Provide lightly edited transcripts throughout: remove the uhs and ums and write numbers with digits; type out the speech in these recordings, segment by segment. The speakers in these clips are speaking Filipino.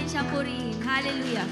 natin siyang purihin. Hallelujah.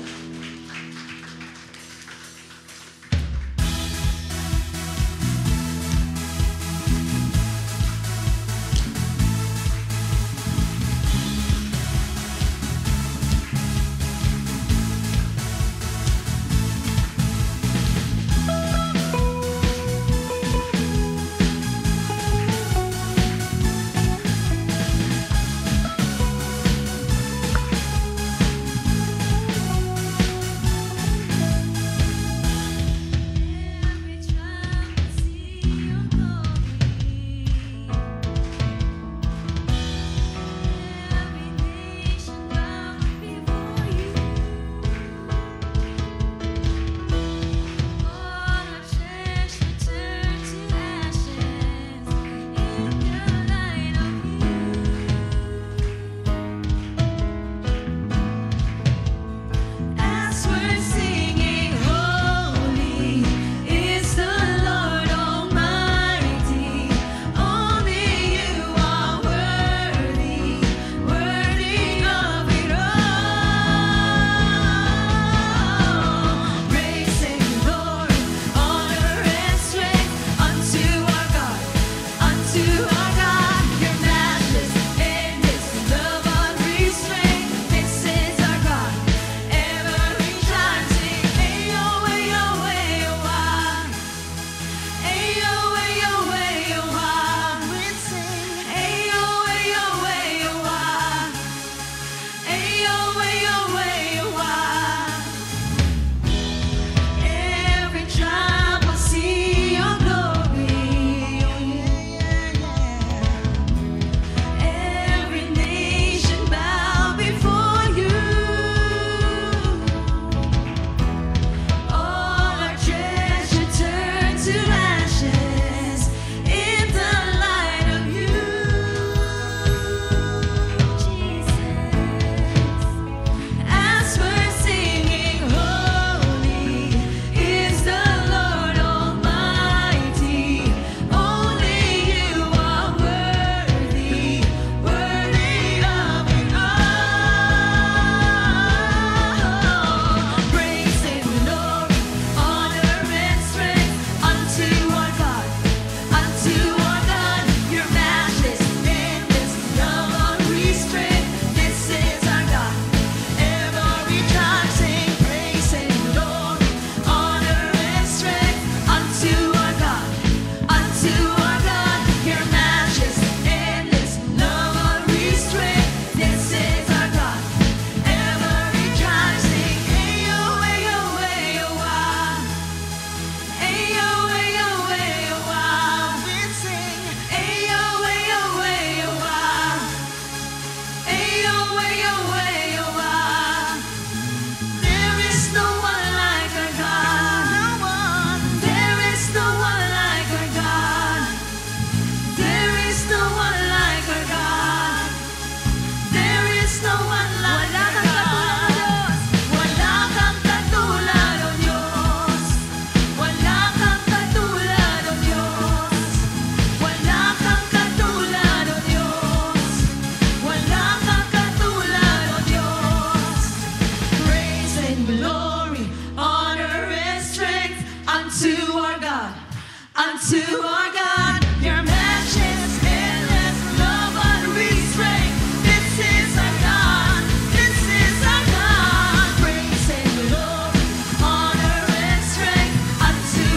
Unto our God, your matchless, endless love, unrestrained. This is our God, this is our God. Praise and glory, honor and strength. Unto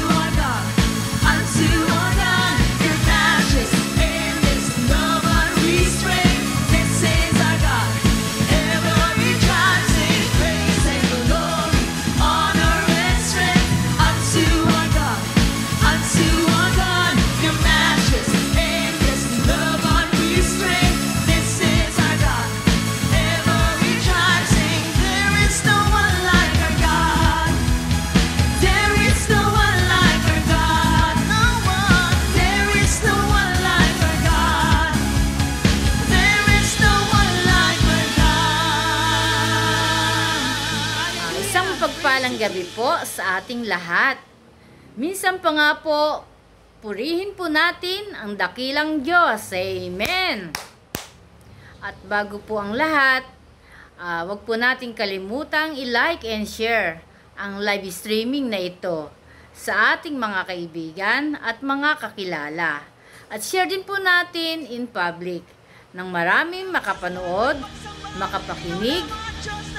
our God, your matchless, endless love, unrestrained. This is our God, ever rejoicing. Praise and glory, honor and strength. Unto our God, your matchless, endless love, unrestrained. This is our God, ever rejoicing. There is no one like our God. There is no one like our God. No one. There is no one like our God. There is no one like our God. Isang pagpalang gabi po sa ating lahat. Minsan pa nga po, purihin po natin ang dakilang Diyos. Amen! At bago po ang lahat, Wag po nating kalimutang i-like and share ang live streaming na ito sa ating mga kaibigan at mga kakilala. At share din po natin in public nang maraming makapanood, makapakinig,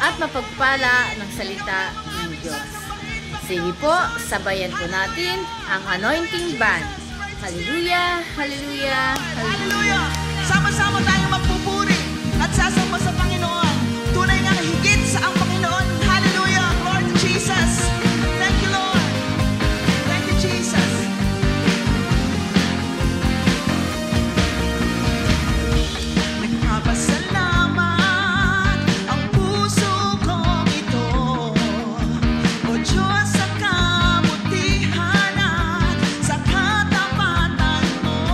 at mapagpala ng salita ng Diyos. Sige po, sabayan po natin ang Anointing Band. Hallelujah, Hallelujah, Hallelujah. Hallelujah! Sama-sama tayong magpupuri at sasamba sa Panginoon. Tunay nga higit sa ang Panginoon. Hallelujah! Lord Jesus! Thank you, Lord! Thank you, Jesus! Nagpapasalamat ang puso kong ito, O Diyos, sa kabutihan at sa katapatan mo.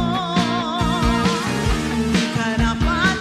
Di ka dapat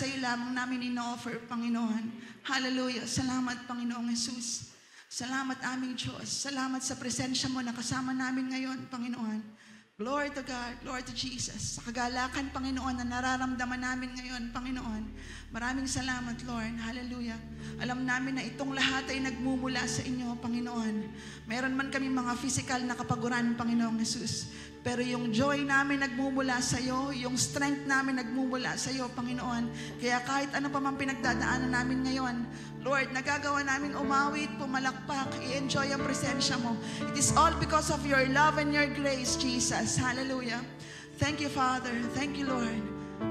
sa iyo lamang namin in-offer, Panginoon. Hallelujah. Salamat, Panginoong Jesus. Salamat aming Diyos. Salamat sa presensya mo na kasama namin ngayon, Panginoon. Glory to God, glory to Jesus. Sa kagalakan, Panginoon, na nararamdaman namin ngayon, Panginoon. Maraming salamat, Lord. Hallelujah. Alam namin na itong lahat ay nagmumula sa inyo, Panginoon. Meron man kami mga physical na kapaguran, Panginoong Jesus. Pero yung joy namin nagmumula sa iyo, yung strength namin nagmumula sa iyo, Panginoon. Kaya kahit ano pa man pinagdadaanan namin ngayon, Lord, nagagawa namin umawit, pumalakpak, i-enjoy ang presensya mo. It is all because of your love and your grace, Jesus. Hallelujah. Thank you, Father. Thank you, Lord.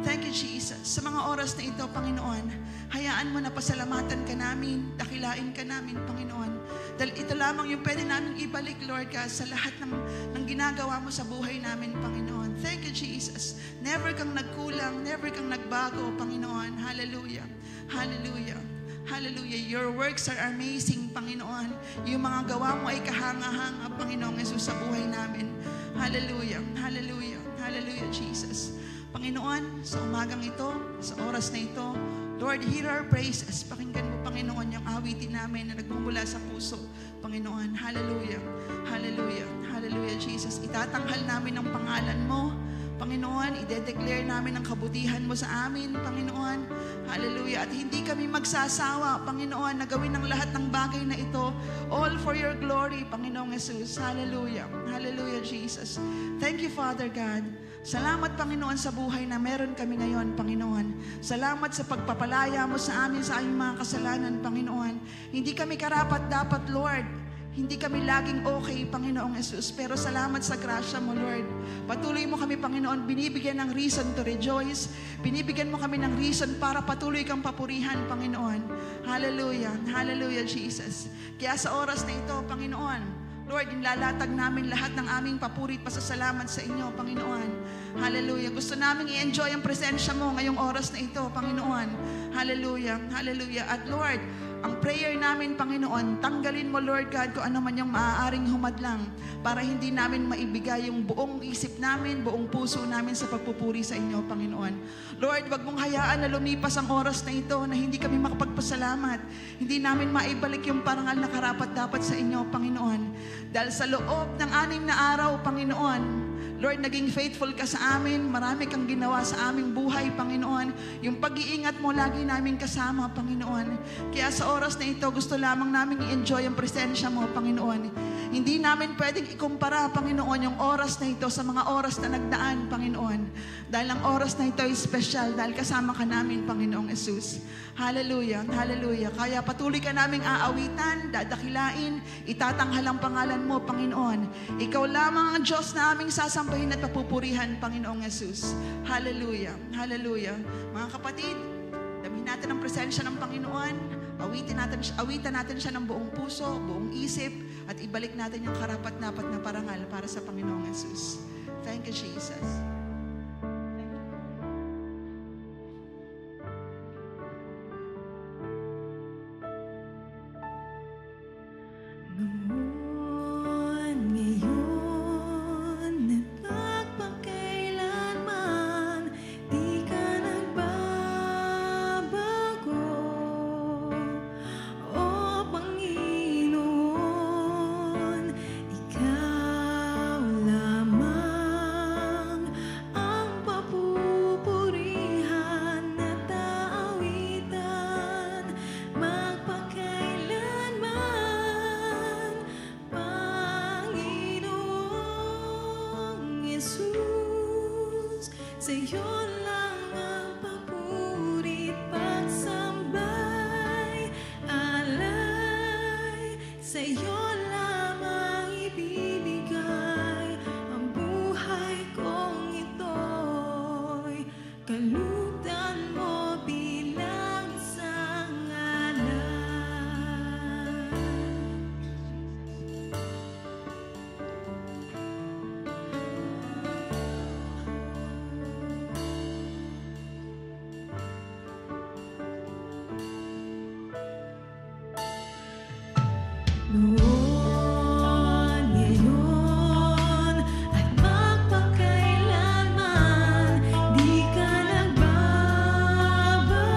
Thank you, Jesus. Sa mga oras na ito, Panginoon, hayaan mo na pasalamatan ka namin, dakilain ka namin, Panginoon. Dahil ito lamang yung pwede namin ibalik, Lord God, sa lahat ng ginagawa mo sa buhay namin, Panginoon. Thank you, Jesus. Never kang nagkulang, never kang nagbago, Panginoon. Hallelujah. Hallelujah. Hallelujah. Your works are amazing, Panginoon. Yung mga gawa mo ay kahanga-hanga, Panginoong Jesus, sa buhay namin. Hallelujah. Hallelujah. Hallelujah, Jesus. Panginoon, sa umagang ito, sa oras na ito, Lord, hear our praises. Pakinggan mo, Panginoon, yung awitin namin na nagmumula sa puso. Panginoon, hallelujah. Hallelujah. Hallelujah, Jesus. Itatanghal namin ang pangalan mo. Panginoon, ide-declare namin ang kabutihan mo sa amin, Panginoon. Hallelujah. At hindi kami magsasawa, Panginoon, na gawin ang lahat ng bagay na ito. All for your glory, Panginoong Jesus. Hallelujah. Hallelujah, Jesus. Thank you, Father God. Salamat, Panginoon, sa buhay na meron kami ngayon, Panginoon. Salamat sa pagpapalaya mo sa amin sa aming mga kasalanan, Panginoon. Hindi kami karapat-dapat, Lord. Hindi kami laging okay, Panginoong Jesus. Pero salamat sa grasya mo, Lord. Patuloy mo kami, Panginoon, binibigyan ng reason to rejoice. Binibigyan mo kami ng reason para patuloy kang papurihan, Panginoon. Hallelujah. Hallelujah, Jesus. Kaya sa oras na ito, Panginoon, Lord, inlalatag namin lahat ng aming papuri at pasasalamat sa inyo, Panginoon. Hallelujah. Gusto namin i-enjoy ang presensya mo ngayong oras na ito, Panginoon. Hallelujah. Hallelujah. At Lord, ang prayer namin, Panginoon, tanggalin mo, Lord God, kung ano man yung maaaring humadlang para hindi namin maibigay yung buong isip namin, buong puso namin sa pagpupuri sa inyo, Panginoon. Lord, wag mong hayaan na lumipas ang oras na ito na hindi kami makapagpasalamat. Hindi namin maibalik yung parangal na karapat-dapat sa inyo, Panginoon. Dahil sa loob ng 6 na araw, Panginoon, Lord, naging faithful ka sa amin. Marami kang ginawa sa aming buhay, Panginoon. Yung pag-iingat mo lagi namin kasama, Panginoon. Kaya sa oras na ito, gusto lamang namin i-enjoy ang presensya mo, Panginoon. Hindi namin pwedeng ikumpara, Panginoon, yung oras na ito sa mga oras na nagdaan, Panginoon. Dahil ang oras na ito ay special dahil kasama ka namin, Panginoong Jesus. Hallelujah, hallelujah. Kaya patuloy ka naming aawitan, dadakilain, itatanghal ang pangalan mo, Panginoon. Ikaw lamang ang Diyos na aming sasampahin at papupurihan, Panginoong Jesus. Hallelujah, hallelujah. Mga kapatid, damihin natin ang presensya ng Panginoon. Awitan natin siya ng buong puso, buong isip, at ibalik natin yung karapat-dapat na parangal para sa Panginoong Jesus. Thank you, Jesus. Noon, ngayon, at magpakailanman, di ka nagbabago. O Panginoon, ikaw lamang ang papupurihan at aawitan, magpakailanman. Panginoong Jesus, sa'yo lang ang papuri at pagsambay, alay, sa'yo lamang ibibigay ang buhay kong ito'y kalugdan mo bilang isang alay. Noon, ngayon, at magpakailanman, di ka nagbabago.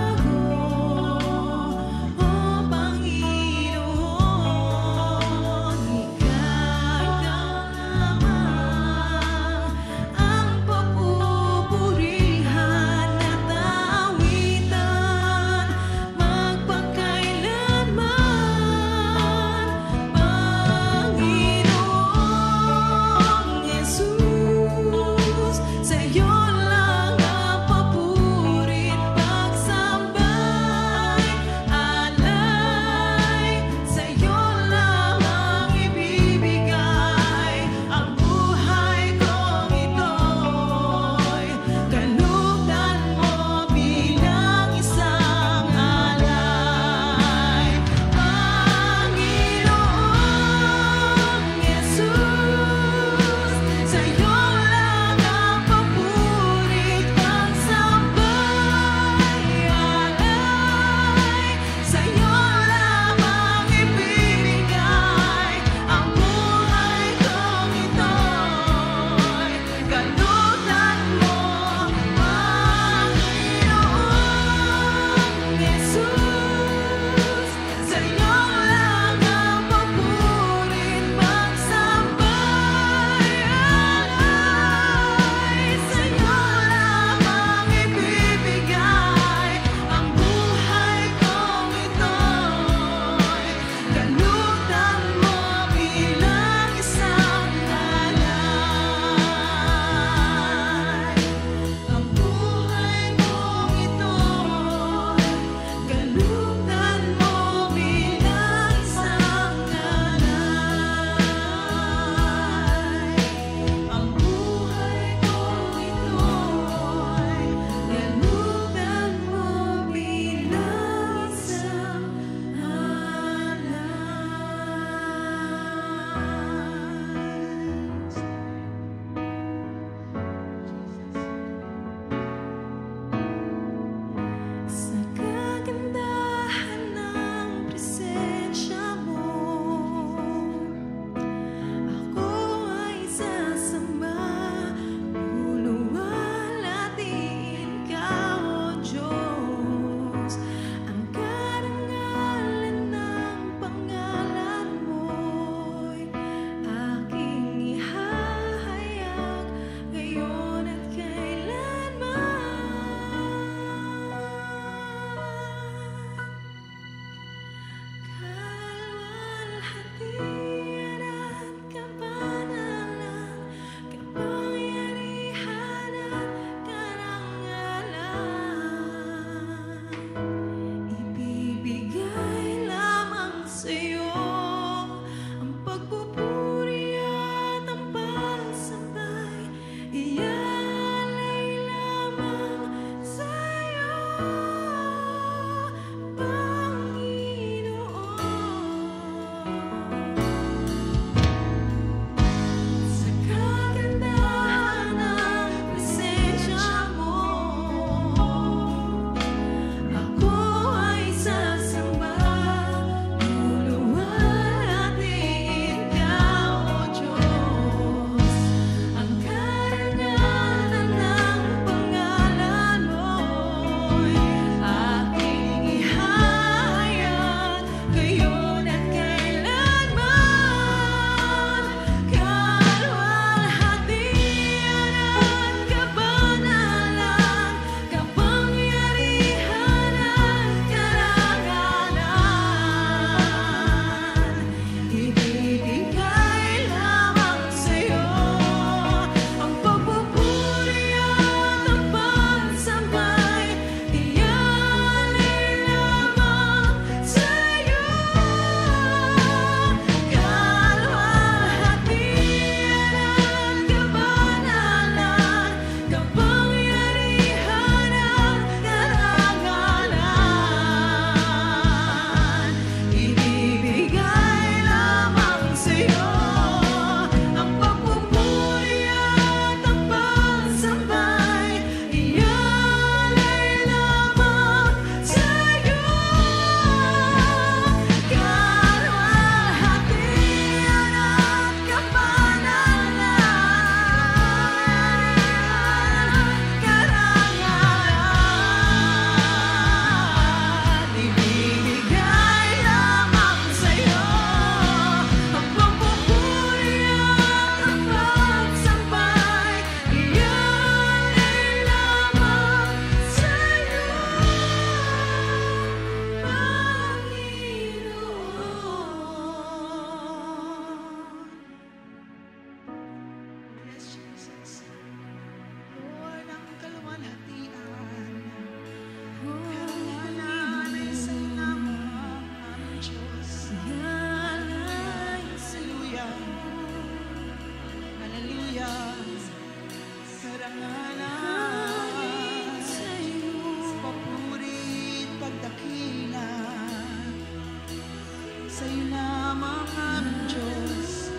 Sa'yo lamang aming Diyos.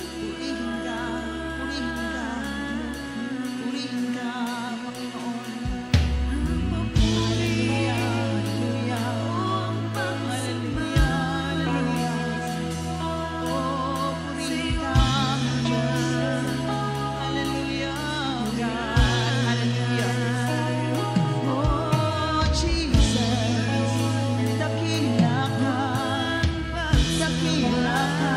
Purihin ka, purihin ka, purihin ka, Panginoon. Hallelujah, hallelujah, hallelujah, hallelujah. Oh, purihin ka, aming Diyos. Hallelujah, God, hallelujah. Oh, Jesus, dakila ka, dakila ka.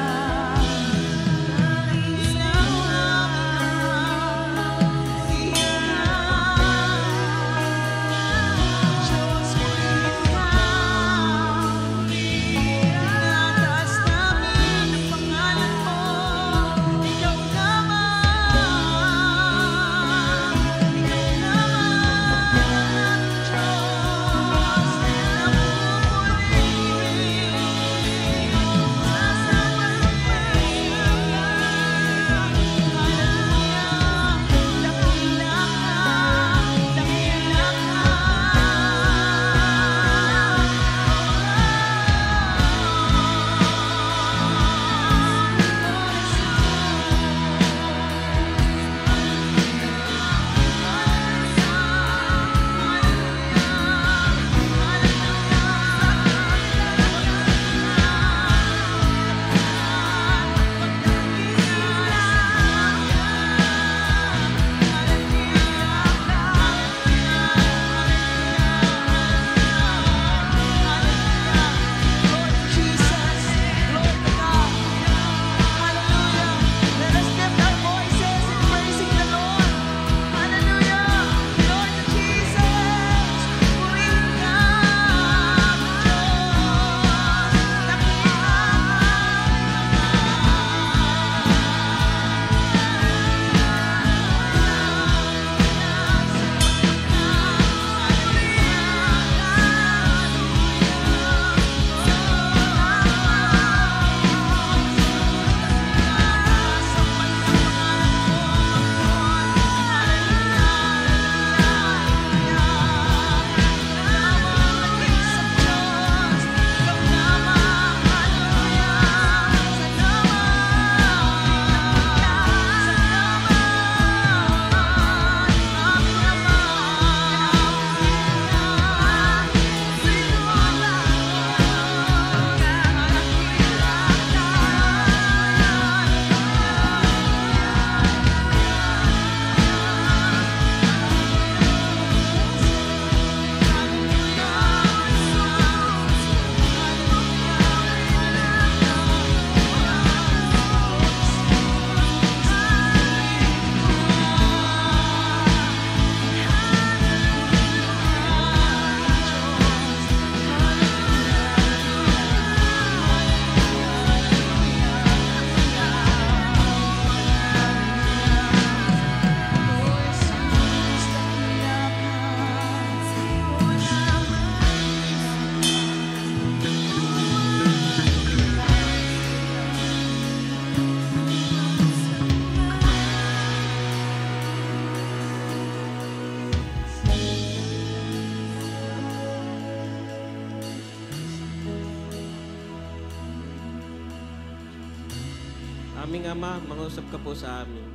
Aming Ama, mangusap ka po sa amin.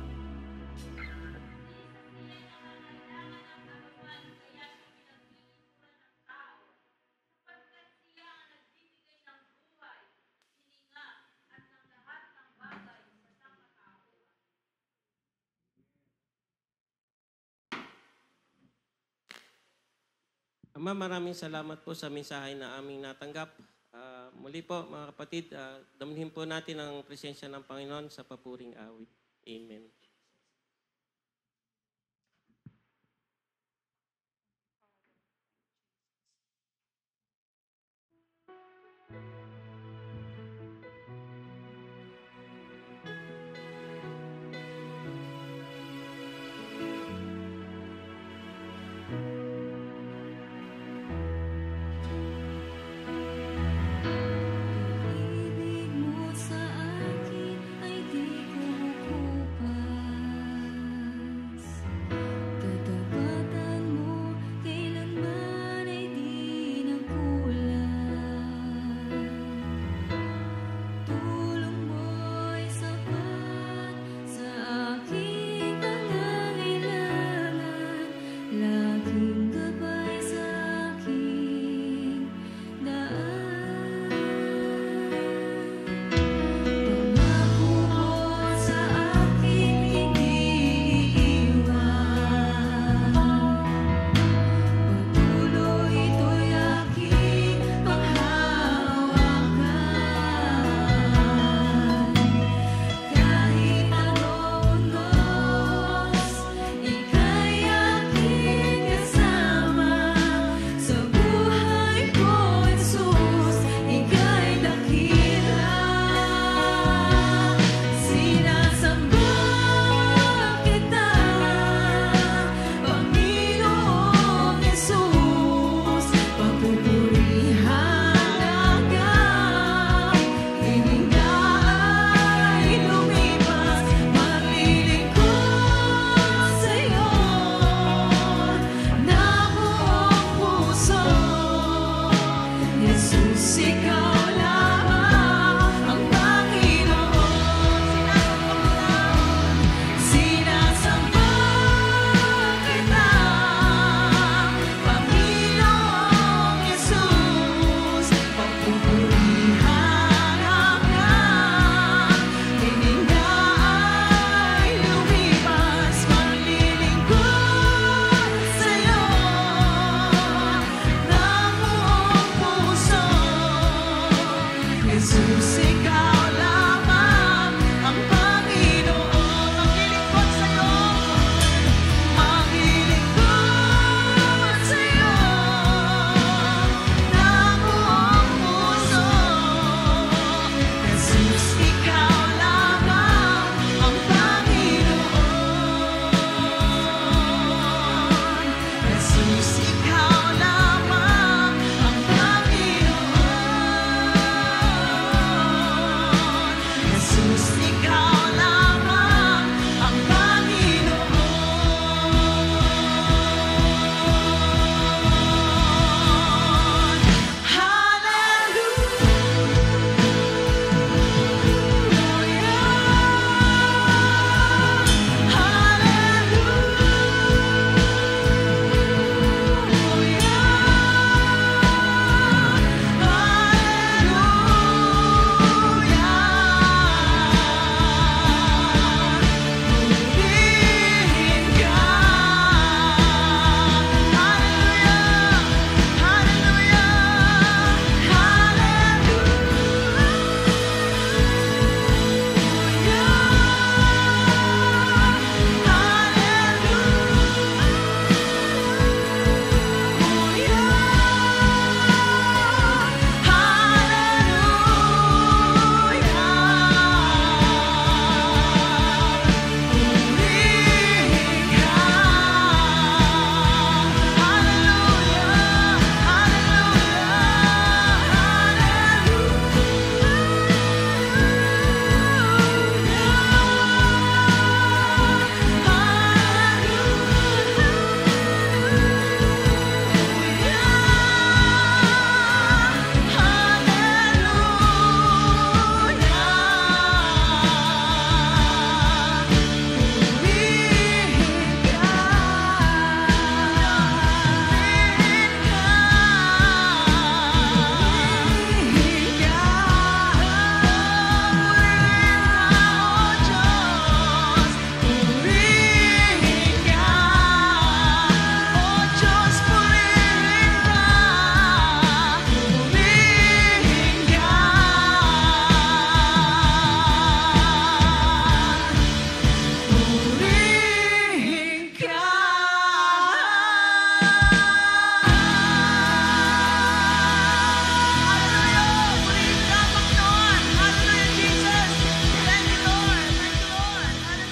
Ama, maraming salamat po sa mensahe na aming natanggap. Muli po, mga kapatid, damhin po natin ang presensya ng Panginoon sa papuring awit. Amen. Ibig mo sa akin ay di ko makupa. Jesus, ikaw lamang ang Panginoon. Maglilingkod sa'yo, maglilingkod sa'yo ng buong puso. Jesus, ikaw lamang ang Panginoon. Jesus, ikaw lamang ang Panginoon. Jesus, ikaw lamang ang Panginoon.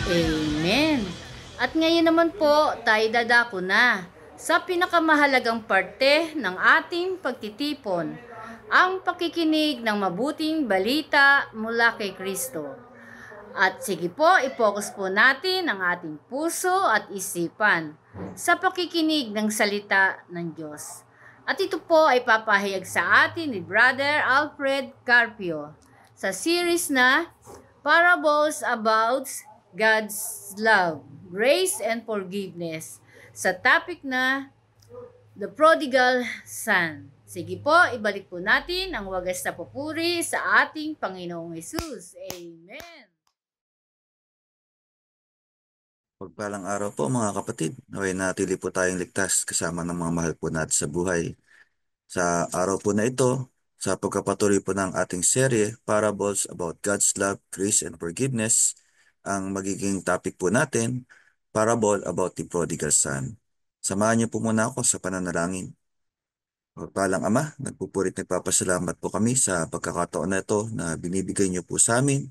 Amen. At ngayon naman po, tayo dadako na sa pinakamahalagang parte ng ating pagtitipon, ang pakikinig ng mabuting balita mula kay Kristo. At sige po, i-focus po natin ang ating puso at isipan sa pakikinig ng salita ng Diyos. At ito po ay papahayag sa atin ni Brother Alfred Carpio sa series na Parables about God's Love, Grace and Forgiveness sa topic na The Prodigal Son. Sige po, ibalik po natin ang wagas na papuri sa ating Panginoong Hesus. Amen. Pagpalang araw po mga kapatid, naway natili po tayong ligtas kasama ng mga mahal po natin sa buhay. Sa araw po na ito, sa pagkapatuloy po ng ating serye, Parables about God's Love, Grace, and Forgiveness, ang magiging topic po natin, Parable about the Prodigal Son. Samahan niyo po muna ako sa pananalangin. Pagpalang Ama, nagpupurit nagpapasalamat po kami sa pagkakataon na ito na binibigay niyo po sa amin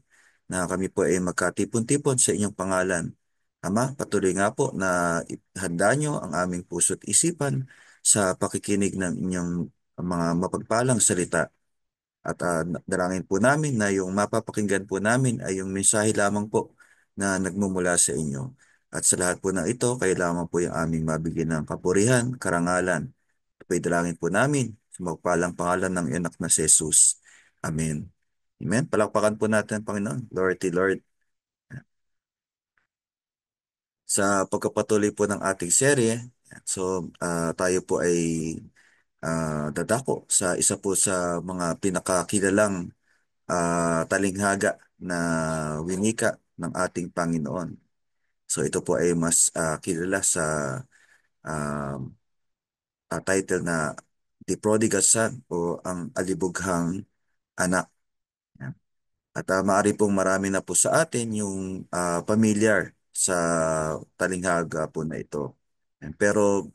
na kami po ay magkatipon-tipon sa inyong pangalan. Ama, patuloy nga po na ihanda niyo ang aming puso't isipan sa pakikinig ng inyong mga mapagpalang salita. At dalangin po namin na yung mapapakinggan po namin ay yung mensahe lamang po na nagmumula sa inyo. At sa lahat po ng ito, kayo lamang po yung aming mabigyan ng kapurihan, karangalan. At po dalangin po namin sa magpalang pangalan ng anak na si Jesus. Amen. Amen. Palakpakan po natin, Panginoon. Lord, Lord. Sa pagkapatuloy po ng ating serye, so tayo po ay dadako sa isa po sa mga pinakakilalang talinghaga na winika ng ating Panginoon. So ito po ay mas kilala sa uh, title na The Prodigal Son o ang Alibughang Anak. At maaari pong marami na po sa atin yung familiar sa talinghaga po na ito. Yan. Pero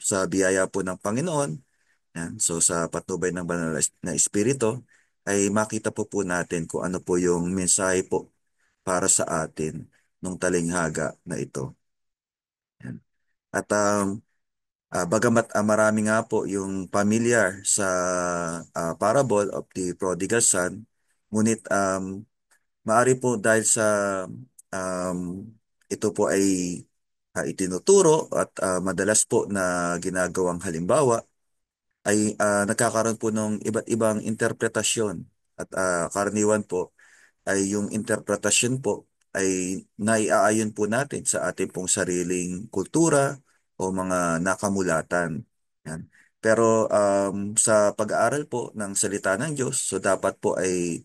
sa biyaya po ng Panginoon, yan, so sa patnubay ng banal na Espiritu, ay makita po natin kung ano po yung mensahe po para sa atin nung talinghaga na ito. Yan. At bagamat marami nga po yung familiar sa parable of the prodigal son, ngunit maaari po dahil sa um, ito po ay itinuturo at madalas po na ginagawang halimbawa, ay nagkakaroon po ng iba't ibang interpretasyon. At karaniwan po ay yung interpretasyon po ay naiaayon po natin sa ating pong sariling kultura o mga nakamulatan. Yan. Pero sa pag-aaral po ng salita ng Diyos, so dapat po ay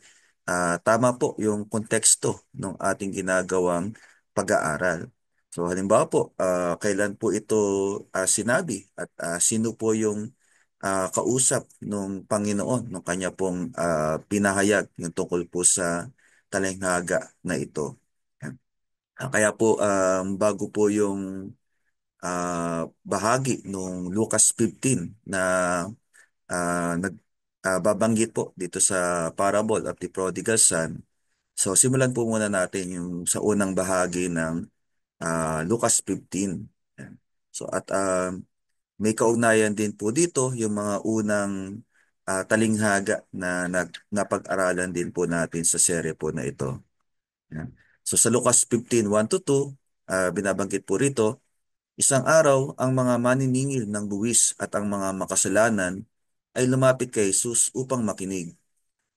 tama po yung konteksto ng ating ginagawang pag-aaral. So halimbawa po, kailan po ito sinabi at sino po yung kausap ng Panginoon nung kanya pong pinahayag yung tungkol po sa talinghaga na ito. Yan. Kaya po bago po yung bahagi nung Lucas 15 na babanggit po dito sa parable of the prodigal son. So simulan po muna natin yung sa unang bahagi ng Lucas 15. Yan. So at may kaugnayan din po dito yung mga unang talinghaga na napag-aralan din po natin sa serye po na ito. Yan. So sa Lucas 15, 1 to 2, binabanggit po rito, isang araw ang mga maniningil ng buwis at ang mga makasalanan ay lumapit kay Jesus upang makinig.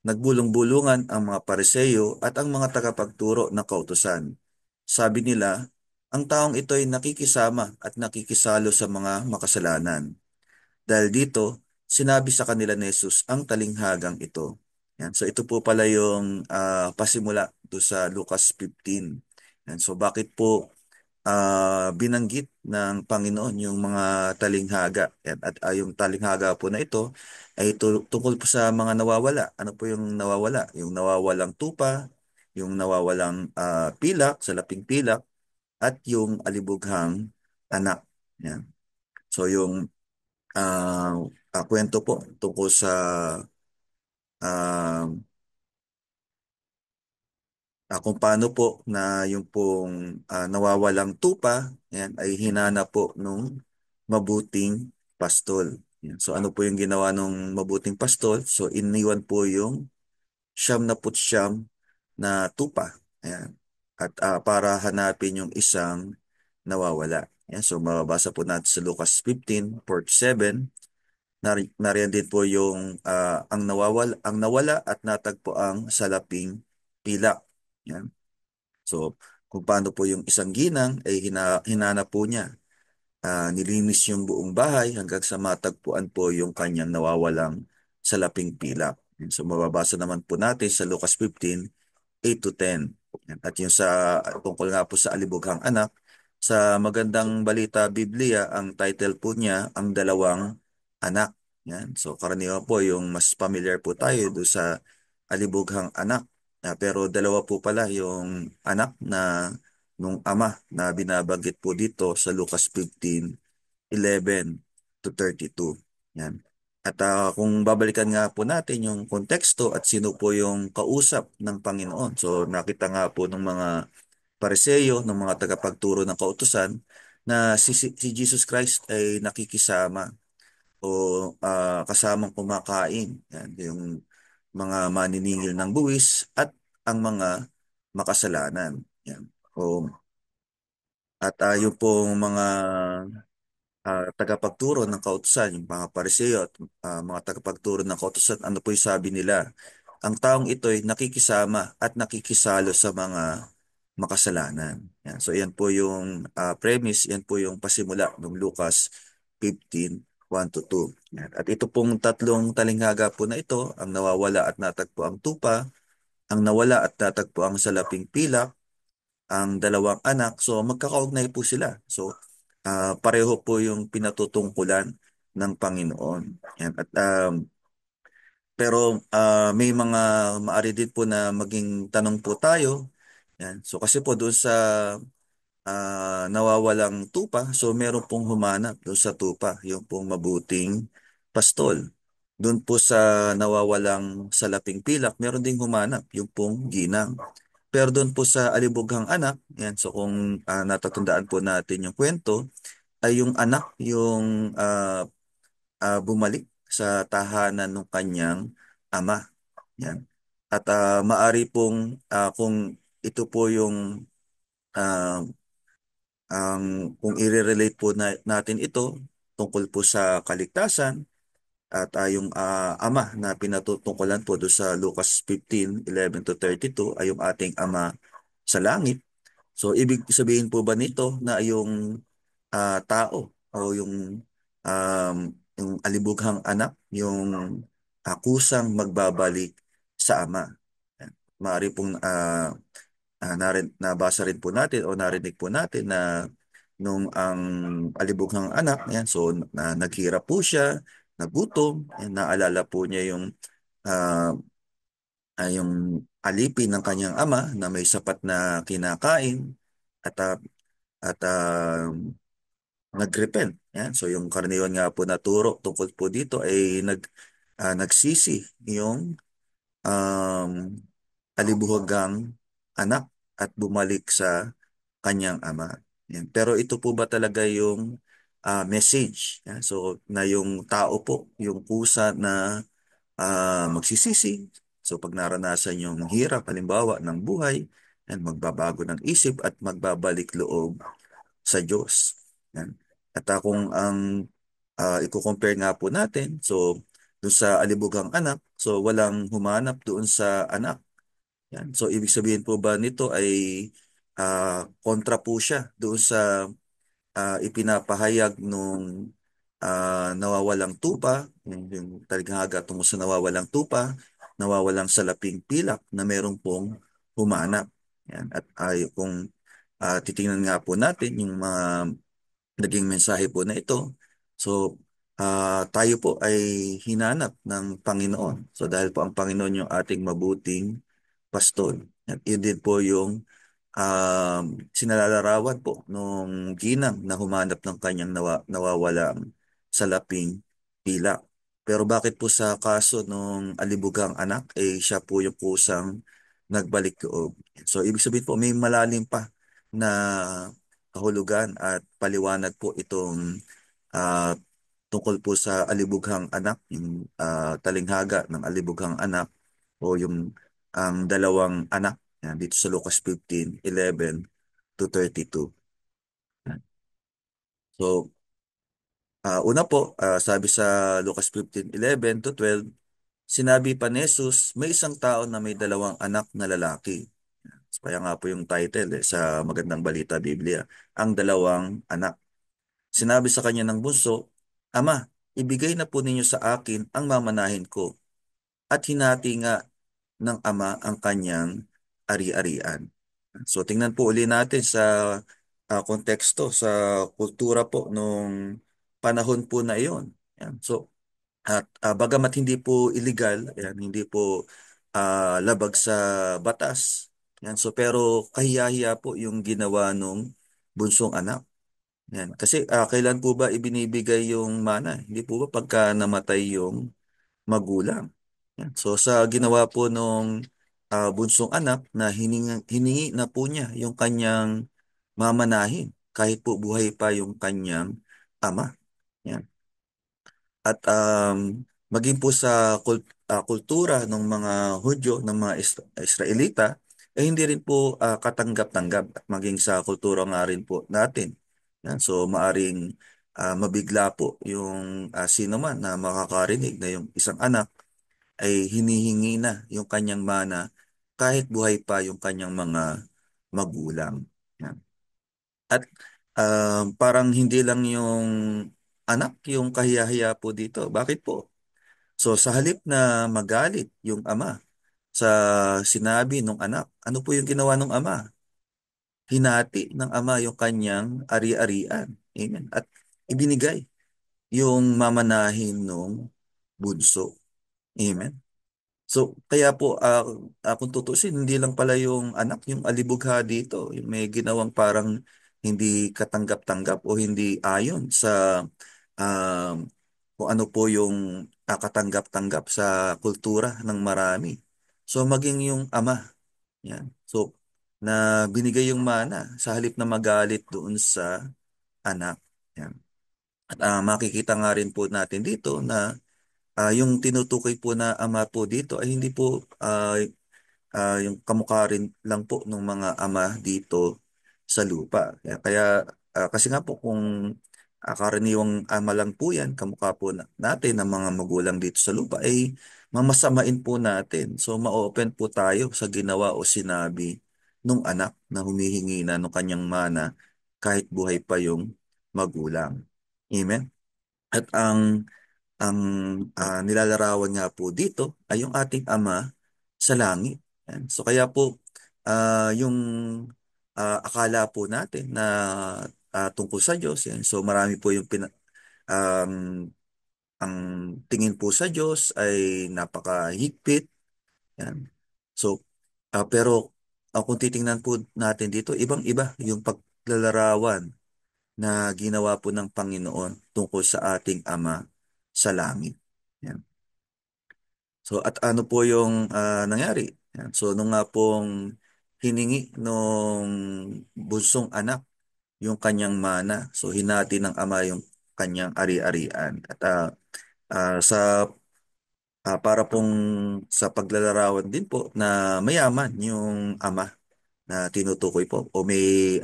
Nagbulong-bulungan ang mga Pariseo at ang mga tagapagturo ng kautusan. Sabi nila, ang taong ito ay nakikisama at nakikisalo sa mga makasalanan. Dahil dito, sinabi sa kanila ni Jesus ang talinghagang ito. Yan. So ito po pala yung pasimula do sa Lucas 15. Yan. So bakit po binanggit ng Panginoon yung mga talinghaga? Yan. At yung talinghaga po na ito ay tungkol po sa mga nawawala. Ano po yung nawawala? Yung nawawalang tupa, yung nawawalang pilak, salaping pilak, at yung alibughang anak. Yan. So yung ah kwento po tungkol sa ah, kung paano po na yung pong nawawalang tupa yan, ay hinanap po nung mabuting pastol. Yan. So ano po yung ginawa nung mabuting pastol? So iniwan po yung siyam na tupa. Ayan. At para hanapin yung isang nawawala. Yan. So mababasa po natin sa Lucas 15:47. Nariyan din po yung ang nawala at natagpo ang salaping pila. Yan. So, kung paano po yung isang ginang ay hinanap po niya. Nilinis yung buong bahay hanggang sa matagpuan po yung kanyang nawawalang salaping pila. Yan. So, mababasa naman po natin sa Lucas 15, 8 to 10. Yan. At yung sa tungkol nga po sa alibughang anak, sa Magandang Balita Biblia, ang title po niya, Ang Dalawang Anak. Yan. So karaniwan po yung mas familiar po tayo do sa alibughang anak. Pero dalawa po pala yung anak na nung ama na binabanggit po dito sa Lucas 15:11 to 32. Yan. At kung babalikan nga po natin yung konteksto at sino po yung kausap ng Panginoon. So nakita nga po ng mga Pariseo, ng mga tagapagturo ng kautusan na si Jesus Christ ay nakikisama o kasamang kumakain. Yan, yung mga maniningil ng buwis at ang mga makasalanan. Yan. At yung pong mga tagapagturo ng kautusan, yung mga pariseo at mga tagapagturo ng kautusan, ano po yung sabi nila? Ang taong ito'y nakikisama at nakikisalo sa mga makasalanan. Yan. So yan po yung premise, yan po yung pasimula ng Lucas 15, 1 to 2. Yan. At ito pong tatlong talinghaga po na ito, ang nawawala at natagpo ang tupa, ang nawala at natagpo ang salaping pilak, ang dalawang anak. So magkakaugnay po sila. So pareho po yung pinatutungkulan ng Panginoon. Yan. At Pero may mga maari din po na maging tanong po tayo. Yan. So kasi po doon sa nawawalang tupa, so meron pong humanap doon sa tupa, yung pong mabuting pastol. Doon po sa nawawalang salaping pilak, meron ding humanap, yung pong ginang. Pero doon po sa alibughang anak, yan, so kung natatandaan po natin yung kwento, ay yung anak yung bumalik sa tahanan ng kanyang ama. Yan. At maari pong kung ito po yung ah, kung i-relate po natin ito tungkol po sa kaligtasan at yung ama na pinatutungkulan po doon sa Lucas 15:11-32 ay yung ating ama sa langit. So ibig sabihin po ba nito na yung tao o um, yung alibughang anak, yung kusang magbabalik sa ama? Yan. Maaari pong nabasa rin po natin o narinig po natin na nung ang alibughang anak, yan, so naghirap po siya, nagutom, yan, naalala po niya ah, yung alipin ng kanyang ama na may sapat na kinakain at nagrepent. Yan. So yung karaniwan nga po na turo tungkol po dito ay nagsisi yung um, alibuhagang anak at bumalik sa kanyang ama. Yan. Pero ito po ba talaga yung message? Yan. So na yung tao po, yung kusa na magsisisi. So pag naranasan yung hirap, halimbawa ng buhay, yan, magbabago ng isip at magbabalik loob sa Diyos. Yan. At kung ang i-compare nga po natin, so doon sa alibugang anak, so walang humanap doon sa anak. Yan. So ibig sabihin po ba nito ay kontra po siya doon sa ipinapahayag nung nawawalang tupa, yung talinghaga tungkol sa nawawalang tupa, nawawalang salaping pilak na meron pong humanap. Yan. At kung titingnan nga po natin yung mga naging mensahe po na ito, so tayo po ay hinanap ng Panginoon. So dahil po ang Panginoon yung ating mabuting pastol. At yun din po yung sinalalarawan po nung ginang na humanap ng kanyang nawawalang salaping pilak. Pero bakit po sa kaso nung alibugang anak, siya po yung kusang nagbalik loob. So ibig sabihin po may malalim pa na kahulugan at paliwanag po itong ah, tungkol po sa alibughang anak, yung talinghaga ng alibughang anak o yung ang dalawang anak yan, dito sa Lucas 15:11-32. So, una po, sabi sa Lucas 15:11-12, sinabi pa ni Jesus, may isang tao na may dalawang anak na lalaki. Kaya nga po yung title sa Magandang Balita Biblia, ang dalawang anak. Sinabi sa kanya ng bunso, Ama, ibigay na po ninyo sa akin ang mamanahin ko. At hinati nga ng ama ang kanyang ari-arian. So tingnan po uli natin sa konteksto, sa kultura po nung panahon po na iyon. Yan. So at bagamat hindi po illegal, yan, hindi po labag sa batas. Yan. So pero kahiyahiya po yung ginawa nung bunsong anak. Yan. Kasi kailan po ba ibinibigay yung mana? Hindi po ba pagka namatay yung magulang? Yan. So sa ginawa po nung bunsong anak na hiningi na po niya yung kanyang mamanahin kahit po buhay pa yung kanyang ama. Yan. At maging po sa kultura ng mga Hudyo, ng mga Israelita, hindi rin po katanggap-tanggap at maging sa kultura nga rin po natin. Yan. So maaring mabigla po yung sino man na makakarinig na yung isang anak ay hinihingi na yung kanyang mana kahit buhay pa yung kanyang mga magulang. Yan. At parang hindi lang yung anak yung kahiyahiya po dito. Bakit po? So sa halip na magalit yung ama sa sinabi ng anak, ano po yung ginawa ng ama? Hinati ng ama yung kanyang ari-arian. Amen. At ibinigay yung mamanahin ng bunso. Amen. So, kaya po, kung tutusin, hindi lang pala yung anak, yung alibugha dito, yung may ginawang parang hindi katanggap-tanggap o hindi ayon sa um, kung ano po yung katanggap-tanggap sa kultura ng marami. So, maging yung ama, yan. So, na binigay yung mana sa halip na magalit doon sa anak. Yan. At makikita nga rin po natin dito na yung tinutukoy po na ama po dito ay hindi po yung kamukha rin lang po ng mga ama dito sa lupa. Kasi nga po kung karaniwang ama lang po yan, kamukha po natin ng mga magulang dito sa lupa, ay mamasamain po natin. So ma-open po tayo sa ginawa o sinabi nung anak na humihingi na ng kanyang mana kahit buhay pa yung magulang. Amen? At ang nilalarawan nga po dito ay yung ating Ama sa langit. Yan. So kaya po yung akala po natin na tungkol sa Diyos, yan. So marami po yung um, ang tingin po sa Diyos ay napakahigpit. Yan. So pero kung titingnan po natin dito, ibang-iba yung paglalarawan na ginawa po ng Panginoon tungkol sa ating Ama sa langit. Yan. So at ano po yung nangyari? Yan. So nung nga pong hiningi nung bunsong anak yung kanyang mana, so hinati ng ama yung kanyang ari-arian. At sa para pong sa paglalarawan din po na mayaman yung ama na tinutukoy po o may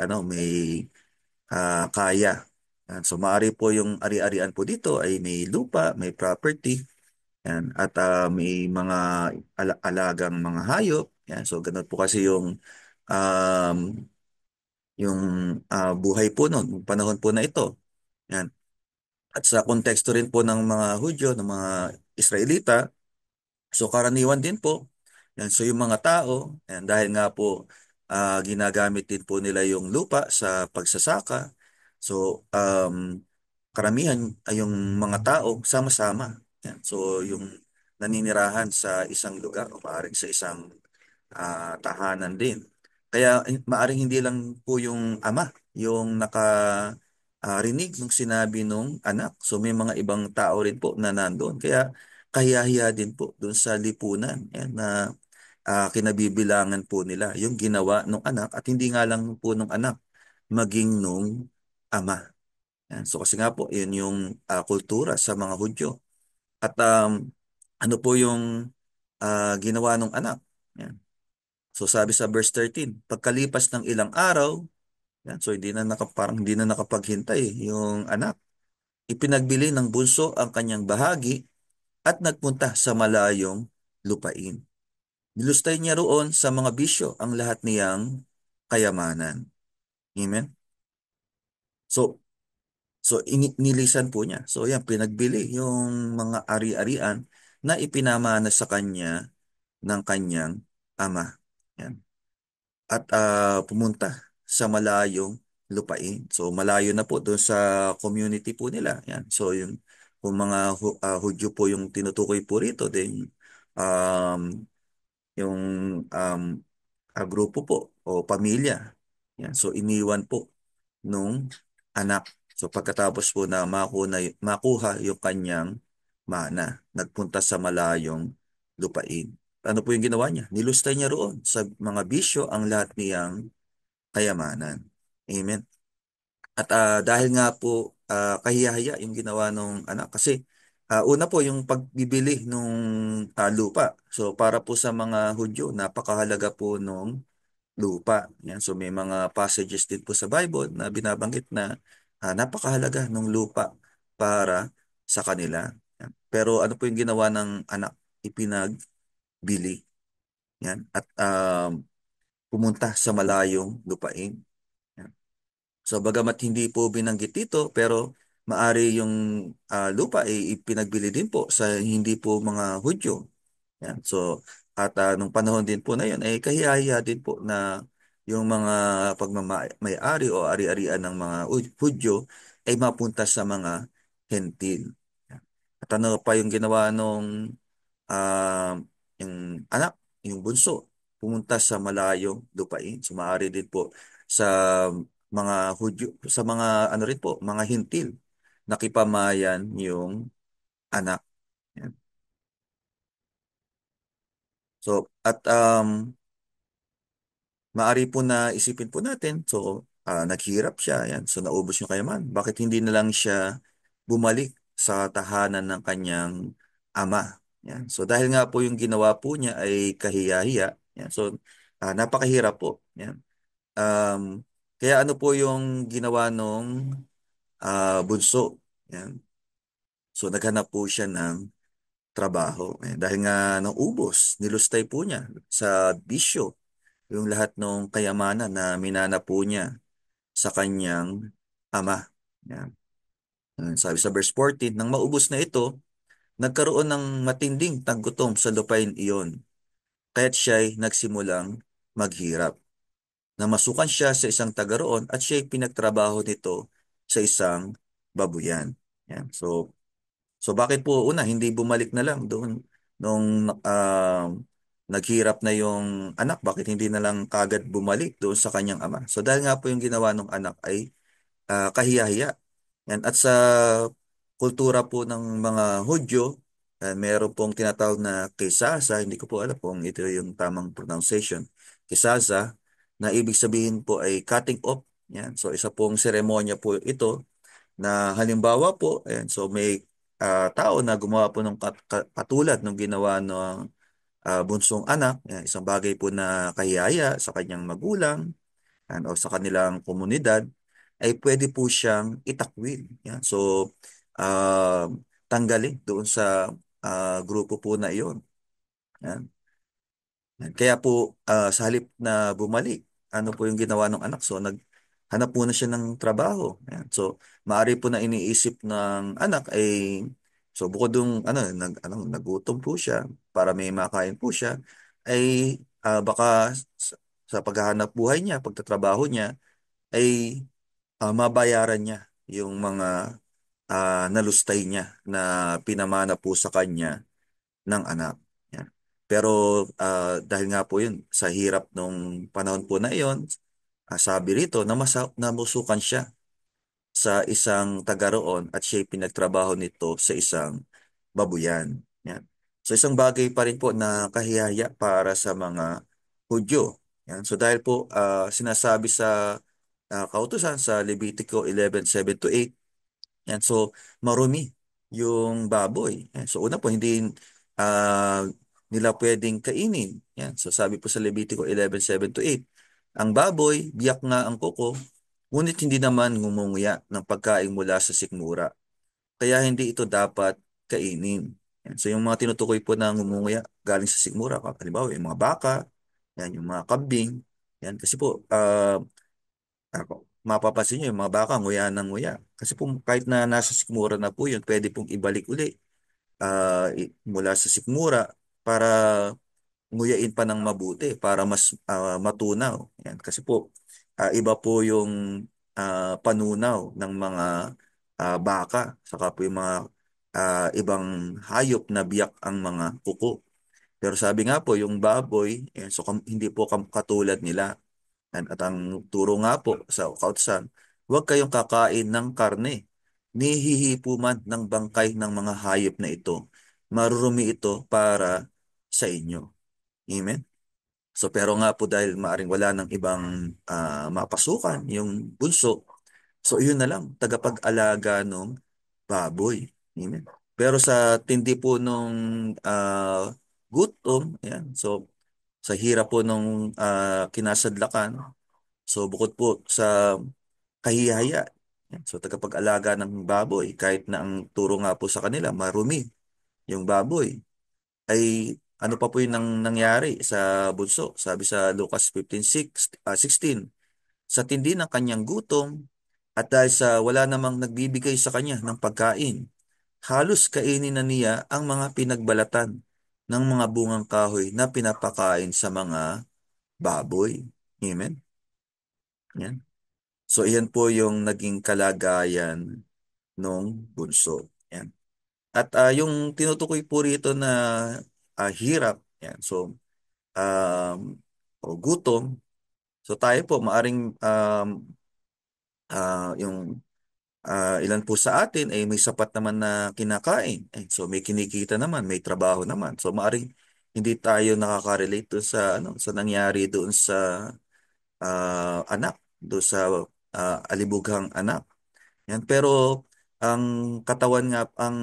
kaya. Yan. So maaari po yung ari-arian po dito ay may lupa, may property, yan, at may mga alagang mga hayop. Yan. So ganun po kasi um, yung buhay po noon, yung panahon po na ito. Yan. At sa konteksto rin po ng mga Hudyo, ng mga Israelita, so karaniwan din po. Yan. So yung mga tao, yan, dahil nga po ginagamit din po nila yung lupa sa pagsasaka. So karamihan ay yung mga tao sama-sama. Yan. So yung naninirahan sa isang lugar o maaaring sa isang tahanan din. Kaya maaring hindi lang po yung ama yung rinig ng sinabi nung anak. So may mga ibang tao rin po na nandoon. Kaya kahiyahiya din po doon sa lipunan yan, na kinabibilangan po nila yung ginawa ng anak at hindi nga lang po nung anak maging nung ama. Yan. So kasi nga po, yun yung kultura sa mga Hudyo. At ano po yung ginawa ng anak? Yan. So sabi sa verse 13, pagkalipas ng ilang araw, yan, so parang hindi na nakapaghintay yung anak. Ipinagbili ng bunso ang kanyang bahagi at nagpunta sa malayong lupain. Nilustay niya roon sa mga bisyo ang lahat niyang kayamanan. Amen? So, nilisan po niya. So yan, pinagbili yung mga ari-arian na ipinamana sa kanya ng kanyang ama. Yan. At pumunta sa malayong lupain. So malayo na po doon sa community po nila. Yan. So yung kung mga Hudyo po yung tinutukoy po rito, then um, yung grupo po o pamilya. Yan. So iniwan po nung anak. So pagkatapos po na makuha yung kanyang mana, nagpunta sa malayong lupain. Ano po yung ginawa niya? Nilustay niya roon sa mga bisyo ang lahat niyang kayamanan. Amen. At dahil nga po kahiyahiya yung ginawa ng anak kasi una po yung pagbibili ng lupa. So para po sa mga Hudyo, napakahalaga po nung lupa. Yan. So may mga passages din po sa Bible na binabanggit na napakahalaga ng lupa para sa kanila. Yan. Pero ano po yung ginawa ng anak? Ipinagbili. Yan. At pumunta sa malayong lupain. Yan. So bagamat hindi po binanggit dito, pero maari yung lupa ay ipinagbili din po sa hindi po mga Hudyo. Yan. So at nung panahon din po na yun, ay kahiyahiya din po na yung mga pagmamay-ari o ari-arian ng mga Hudyo ay mapunta sa mga Hentil. Yan. At ano pa yung ginawa nung ah, yung anak, yung bunso, pumunta sa malayong lupain. So maaari din po sa mga Hudyo, sa mga ano rin po, mga hintil, nakipamayan yung anak. Yan. So at maaari po na isipin po natin, so naghirap siya, yan. So naubos yung kayaman. Bakit hindi na lang siya bumalik sa tahanan ng kanyang ama? Yan. So dahil nga po yung ginawa po niya ay kahiyahiya, yan. So napakahirap po. Yan. Kaya ano po yung ginawa nung bunso? Yan. So naghanap po siya ng trabaho. Dahil nga nang ubos, nilustay po niya sa bisyo yung lahat ng kayamanan na minana po niya sa kanyang ama. Yan. Sabi sa verse 14, nang maubos na ito, nagkaroon ng matinding taggutom sa lupain iyon, kaya't siya'y nagsimulang maghirap. Namasukan siya sa isang taga roon at siya'y pinagtrabaho nito sa isang babuyan. Yan. So bakit po una hindi bumalik na lang doon nung naghirap na yung anak, bakit hindi na lang kagad bumalik doon sa kanyang ama? So dahil nga po yung ginawa ng anak ay kahiyahiya. Yan. At sa kultura po ng mga Hudyo, meron pong tinatawag na kisasa, hindi ko po alam kung ito yung tamang pronunciation. Kisasa, na ibig sabihin po ay cutting off. Yan. So isa pong seremonya po ito na halimbawa po, ayan, so may tao na gumawa po ng katulad ng ginawa ng bunsong anak, ayan, isang bagay po na kahiyaya sa kanyang magulang o sa kanilang komunidad, ay pwede po siyang itakwil. Yan. So, uh, tanggalin doon sa grupo po na iyon. Yan. Kaya po, sa halip na bumalik, ano po yung ginawa ng anak? So, naghanap po na siya ng trabaho. Ayan. So, maaari po na iniisip ng anak ay, so bukod yung, nagutom po siya para may makain po siya, ay baka sa, sa paghahanap buhay niya, pagtatrabaho niya, ay mabayaran niya yung mga nalustay niya na pinamana po sa kanya ng anak. Yan. Pero dahil nga po yun, sa hirap nung panahon po na iyon, sabi rito, namusukan siya sa isang taga roon at siya'y pinagtrabaho nito sa isang babuyan. Yan. So isang bagay pa rin po na kahiyaya para sa mga Hudyo. Yan. So dahil po sinasabi sa kautusan sa Levitico 11:7 to 8, yan. So, marumi yung baboy. Yan. So, una po, hindi ah, nila pwedeng kainin. Yan. So, sabi po sa Levitico 11:7 to 8, ang baboy, biyak nga ang kuko, ngunit hindi naman ngumunguya ng pagkain mula sa sikmura. Kaya hindi ito dapat kainin. Yan. So, yung mga tinutukoy po na ngumunguya galing sa sikmura, halimbawa, yung mga baka, yan, yung mga kambing, yan. Kasi po, mapapansin nyo, yung mga baka, nguya ng nguya. Kasi po, kahit na nasa sikmura na po yun, pwede pong ibalik uli mula sa sikmura para nguyain pa ng mabuti, para mas matunaw. Yan. Kasi po, iba po yung panunaw ng mga baka, saka po yung mga ibang hayop na biyak ang mga kuko. Pero sabi nga po, yung baboy, so hindi po katulad nila. At ang turo nga po sa kautusan, huwag kayong kakain ng karne, ni hihipo man ng bangkay ng mga hayop na ito. Marurumi ito para sa inyo. Amen? So pero nga po dahil maaring wala ng ibang mapasukan, yung bunso, so yun na lang, tagapag-alaga ng baboy. Amen? Pero sa tindi po nung gutom, ayan, so sa hirap po nung kinasadlakan, so bukod po sa kahihaya, yan, so tagapag-alaga ng baboy, kahit na ang turo nga po sa kanila, marumi yung baboy, ay ano pa po yung nangyari sa bunso? Sabi sa Lucas 15:16, sa tindi ng kanyang gutom at dahil sa wala namang nagbibigay sa kanya ng pagkain, halos kainin na niya ang mga pinagbalatan ng mga bungang kahoy na pinapakain sa mga baboy. Amen? Yan. So, iyan po yung naging kalagayan nung bunso. Yan. At yung tinutukoy po rito na hirap, Yan. So, o gutom. So tayo po, maaring yung ilan po sa atin ay may sapat naman na kinakain. So may kinikita naman, may trabaho naman. So maaring hindi tayo nakaka-relate doon sa sa nangyari doon sa anak, doon sa alibughang anak. Yan, pero ang katawan nga ang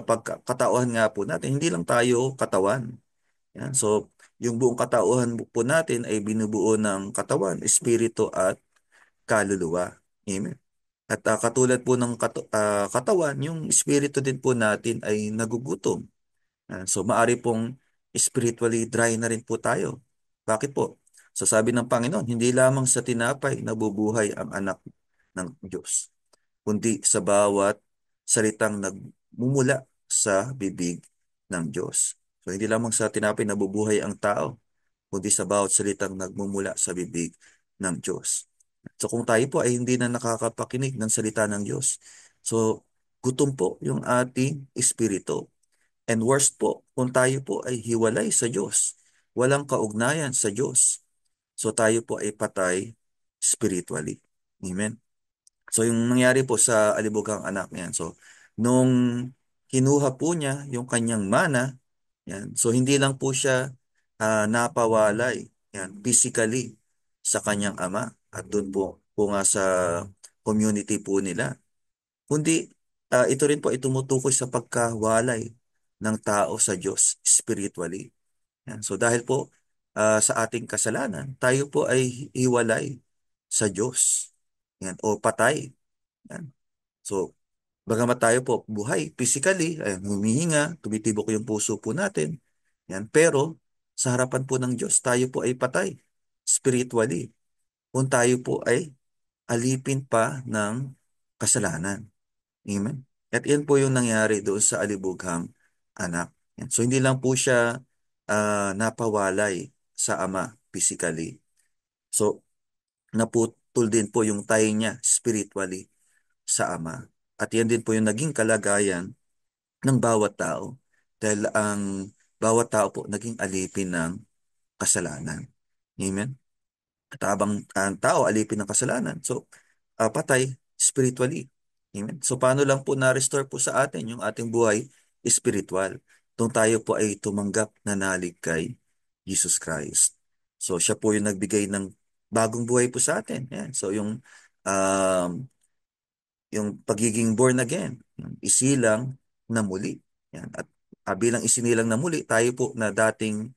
pagkatauhan nga po natin, hindi lang tayo katawan. Yan, so yung buong katauhan po natin ay binubuo ng katawan, espiritu at kaluluwa. Amen. At katulad po ng katawan, yung espiritu din po natin ay nagugutom. So maari pong spiritually dry na rin po tayo. Bakit po? So sabi ng Panginoon, hindi lamang sa tinapay nabubuhay ang anak ng Diyos, kundi sa bawat salitang nagmumula sa bibig ng Diyos. So hindi lamang sa tinapay nabubuhay ang tao, kundi sa bawat salitang nagmumula sa bibig ng Diyos. So kung tayo po ay hindi na nakakapakinig ng salita ng Diyos, so gutom po yung ating espiritu. And worst po, kung tayo po ay hiwalay sa Diyos, walang kaugnayan sa Diyos, so tayo po ay patay spiritually. Amen? So yung nangyari po sa alibughang anak niyan, so nung kinuha po niya yung kanyang mana, yan, so hindi lang po siya napawalay yan, physically sa kanyang ama at doon po nga sa community po nila, kundi ito rin po ay tumutukoy sa pagkawalay ng tao sa Diyos spiritually. Yan. So dahil po sa ating kasalanan, tayo po ay hiwalay sa Diyos. Yan, o patay. Yan. So, bagamat tayo po buhay physically, ay humihinga, tumitibok yung puso po natin. Yan. Pero sa harapan po ng Diyos, tayo po ay patay spiritually. Kung tayo po ay alipin pa ng kasalanan. Amen. At yan po yung nangyari doon sa alibughang anak. Yan. So hindi lang po siya napawalay sa ama physically. So naputol din po yung tayo niya spiritually sa ama. At yan din po yung naging kalagayan ng bawat tao. Dahil ang bawat tao po naging alipin ng kasalanan. Amen. At habang ang tao alipin ng kasalanan, so patay spiritually. Amen. So paano lang po na-restore po sa atin yung ating buhay spiritual? Kung tayo po ay tumanggap na nalig kay Jesus Christ. So siya po yung nagbigay ng bagong buhay po sa atin. Yan. So um, yung pagiging born again, yung isilang na muli. Yan. At bilang isinilang na muli, tayo po na dating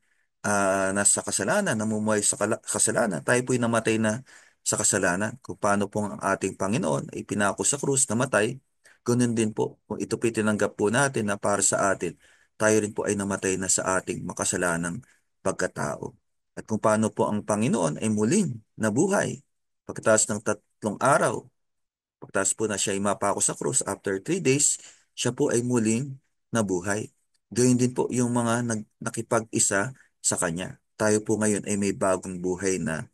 nasa kasalanan, namumuhay sa kasalanan, tayo po'y namatay na sa kasalanan. Kung paano po ang ating Panginoon ay pinako sa krus, namatay, ganun din po. Kung ito po'y tinanggap po natin na para sa atin, tayo rin po ay namatay na sa ating makasalanang pagkatao. At kung paano po ang Panginoon ay muling nabuhay, pagkatapos ng 3 araw, pagkatapos po na siya ay mapako sa krus, after 3 days, siya po ay muling nabuhay. Gayun din po yung mga nakipag-isa sa Kanya. Tayo po ngayon ay may bagong buhay na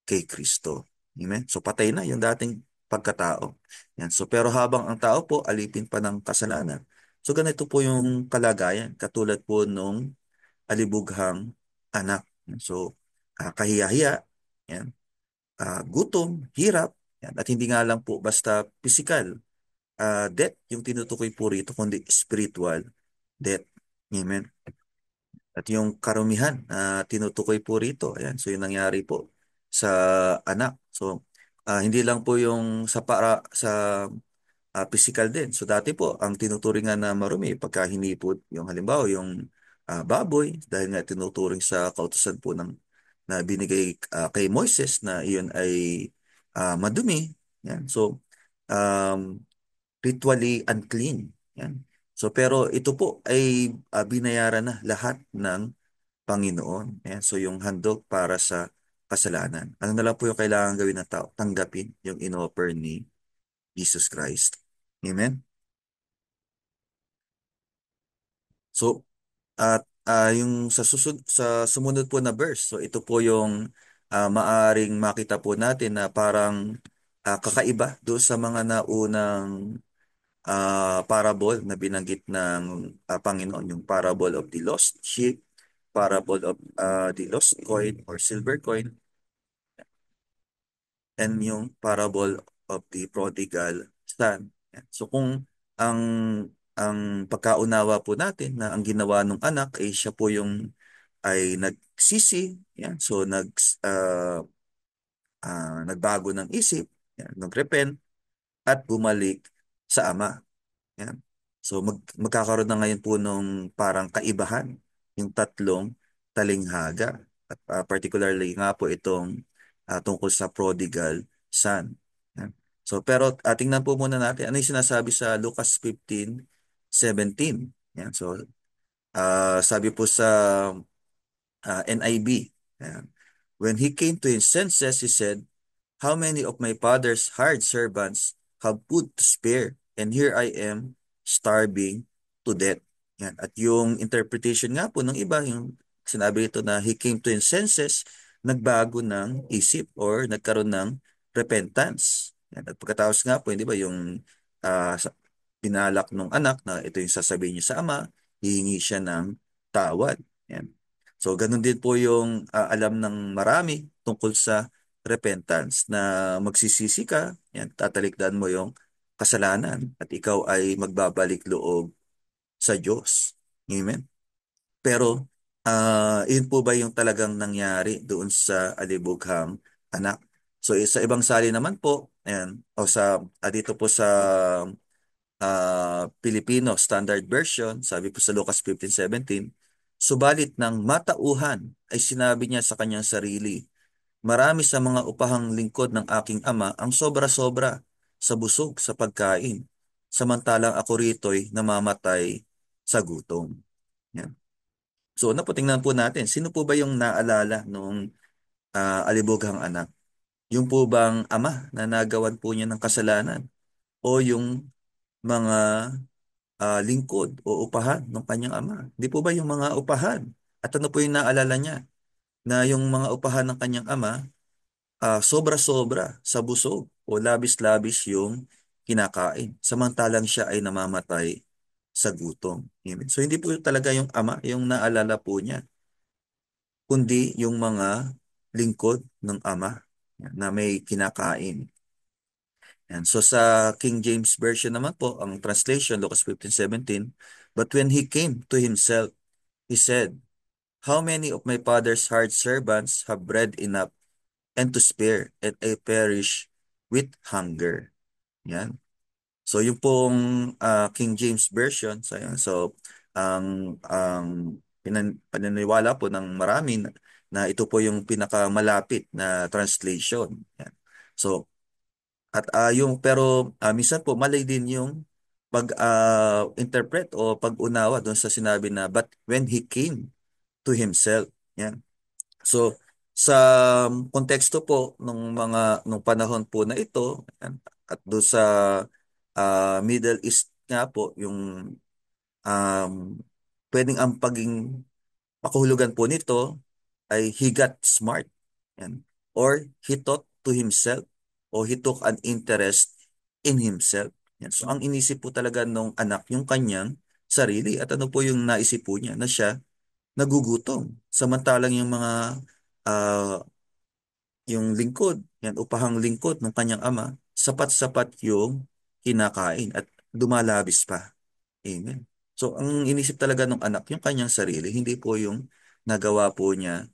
kay Kristo. Amen? So patay na yung dating pagkatao. Yan. So pero habang ang tao po alipin pa ng kasalanan. So ganito po yung kalagayan. Katulad po nung alibughang anak. So kahiya-hiya. Yan. Gutom, hirap. Yan. At hindi nga lang po basta physical death yung tinutukoy po rito, kundi spiritual death. Amen. At yung karumihan tinutukoy po rito. Ayan. So yung nangyari po sa anak. So hindi lang po yung sa physical din. So dati po ang tinuturingan na marumi pagka hinipot yung halimbawa yung baboy dahil nga tinuturing sa kautusan po na binigay kay Moises na iyon ay madumi. Yan. So um, ritually unclean. Yan. So pero ito po ay binayaran na lahat ng Panginoon. Ayan. So yung handog para sa kasalanan. Ano na lang po yung kailangan gawin ng tao? Tanggapin yung inoffer ni Jesus Christ. Amen? So, at yung sa sumunod po na verse, so ito po yung maaring makita po natin na parang kakaiba doon sa mga naunang parable na binanggit ng Panginoon, yung parable of the lost sheep parable of the lost coin or silver coin, and yung parable of the prodigal son. Yan. So kung ang pagkaunawa po natin na ang ginawa ng anak ay siya po yung ay nagsisi, yan. So uh, nagbago ng isip, yan, nag-repent at bumalik sa ama. Yan. So magkakaroon na ngayon po nung parang kaibahan yung tatlong talinghaga. At particularly nga po itong tungkol sa prodigal son. Yan. So pero tingnan po muna natin ano yung sinasabi sa Lucas 15:17. Yan. So sabi po sa NIV. Yan. When he came to his senses, he said, "How many of my father's hired servants have food to spare, and here I am starving to death." Yan. At yung interpretation nga po ng iba, yung sinabi ito na he came to his senses, nagbago ng isip or nagkaroon ng repentance. Yan. At pagkatapos nga po, hindi ba, yung binalak ng anak na ito yung sasabihin niya sa ama, hihingi siya ng tawad. Yan. So, ganun din po yung alam ng marami tungkol sa repentance na magsisisi ka, yan, tatalikdan mo yung kasalanan at ikaw ay magbabalik loob sa Diyos. Amen. Pero, yun po ba yung talagang nangyari doon sa alibughang anak? So, sa ibang sali naman po, ayan, o sa, dito po sa Filipino Standard Version, sabi po sa Lucas 15:17, subalit ng matauhan ay sinabi niya sa kanyang sarili, marami sa mga upahang lingkod ng aking ama ang sobra-sobra sa busog sa pagkain, samantalang ako rito'y namamatay sa gutom. Yan. So, naputingnan po natin, sino po ba yung naalala nung alibughang anak? Yung po bang ama na nagawan po niya ng kasalanan? O yung mga lingkod o upahan ng kanyang ama? Di po ba yung mga upahan? At ano po yung naalala niya? Na yung mga upahan ng kanyang ama, sobra-sobra sa busog o labis-labis yung kinakain. Samantalang siya ay namamatay sa gutom. Amen. So hindi po talaga yung ama yung naalala po niya, kundi yung mga lingkod ng ama na may kinakain. And so sa King James Version naman po, ang translation, Lucas 15:17, but when he came to himself, he said, how many of my father's hired servants have bread enough and to spare, and I perish with hunger. Yan. So yung pong King James Version, so ang paniniwala po ng marami na ito po yung pinakamalapit na translation. Yan. So at yung pero minsan po mali din yung pag-interpret o pag-unawa doon sa sinabi na but when he came to himself. Yan. So sa konteksto po nung panahon po na ito, yan, at doon sa Middle East nga po yung um, pwedeng ang paging pakahulugan po nito ay he got smart. Yan. Or he thought to himself or he took an interest in himself. Yan. So ang inisip po talaga nung anak yung kanyang sarili at ano po yung naisip po niya na siya nagugutom. Samantalang yung mga ah, yung lingkod, yan upahang lingkod ng kanyang ama, sapat-sapat yung kinakain at dumalabis pa. Amen. So ang inisip talaga ng anak yung kanyang sarili, hindi po yung nagawa po niya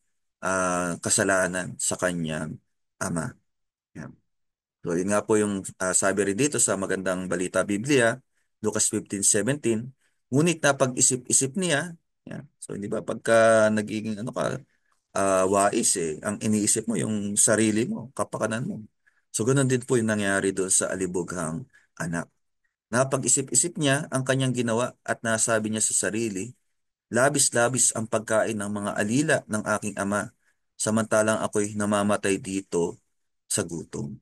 kasalanan sa kanyang ama. Yan. So yun nga po yung sabi rin dito sa magandang balita Biblia, Lucas 15:17, ngunit napag-isip-isip niya, yan. So hindi ba pagka nagiging ano ka, wais ang iniisip mo yung sarili mo, kapakanan mo. So ganoon din po yung nangyari doon sa alibughang anak. Napag-isip-isip niya ang kanyang ginawa at nasabi niya sa sarili, labis-labis ang pagkain ng mga alila ng aking ama, samantalang ako'y namamatay dito sa gutom.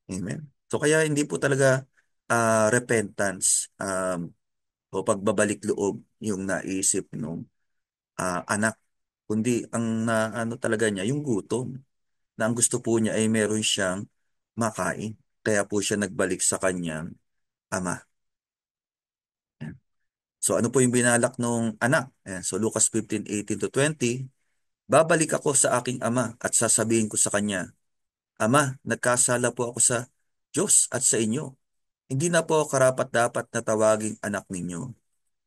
Amen. So kaya hindi po talaga repentance o pagbabalik loob yung naisip ng anak, kundi ang ano talaga niya, yung gutom, na ang gusto po niya ay meron siyang makain. Kaya po siya nagbalik sa kanyang ama. Ayan. So ano po yung binalak nung anak? Ayan. So Lucas 15:18-20, Babalik ako sa aking ama at sasabihin ko sa kanya, Ama, nagkasala po ako sa Diyos at sa inyo. Hindi na po ako karapat-dapat na tawaging anak ninyo.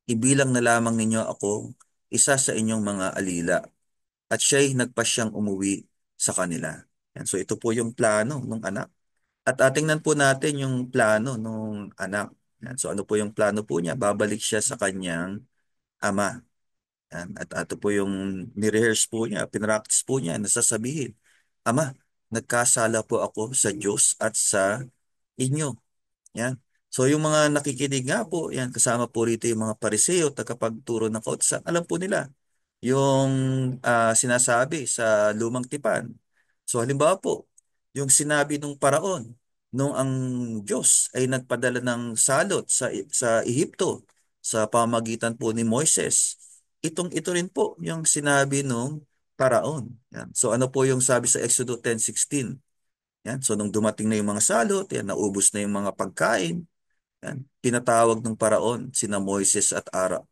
Ibilang na lamang ninyo ako isa sa inyong mga alila. At siya'y nagpasyang umuwi sa kanila. Yan. So ito po yung plano ng anak. At atingnan po natin yung plano ng anak. Yan. So ano po yung plano po niya? Babalik siya sa kanyang ama. Yan. At ito po yung nirehearse po niya, pinractice po niya, nasasabihin, Ama, nagkasala po ako sa Diyos at sa inyo. Yan. So yung mga nakikinig nga po, yan, kasama po rito yung mga pariseo, tagapagturo ng kautusan, alam po nila yung sinasabi sa lumang tipan. So halimbawa po, yung sinabi nung paraon, nung ang Diyos ay nagpadala ng salot sa Ehipto sa pamagitan po ni Moises, ito rin po yung sinabi nung paraon. Yan. So ano po yung sabi sa Exodus 10:16? Yan. So nung dumating na yung mga salot, yan, naubos na yung mga pagkain, yan, pinatawag ng paraon sina Moises at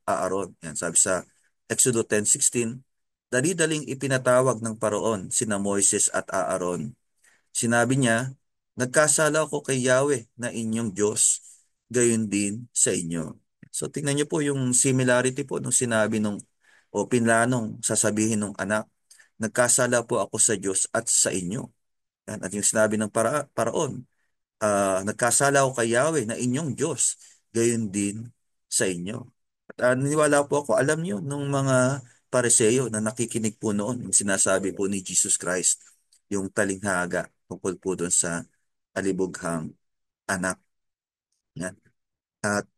Aaron. Yan, sabi sa Exodus 10:16, dali-daling ipinatawag ng paraon sina Moises at Aaron. Sinabi niya, nagkasala ako kay Yahweh na inyong Diyos, gayon din sa inyo. So tingnan niyo po yung similarity po nung sinabi nung o pinlanong sasabihin ng anak, nagkasala po ako sa Diyos at sa inyo. Yan, at yung sinabi ng paraon, nagkasala ako kay Yahweh na inyong Diyos, gayon din sa inyo. At naniwala po ako, alam niyo, nung mga Pariseo na nakikinig po noon, yung sinasabi po ni Jesus Christ, yung talinghaga tungkol po doon sa alibughang anak. Yan. At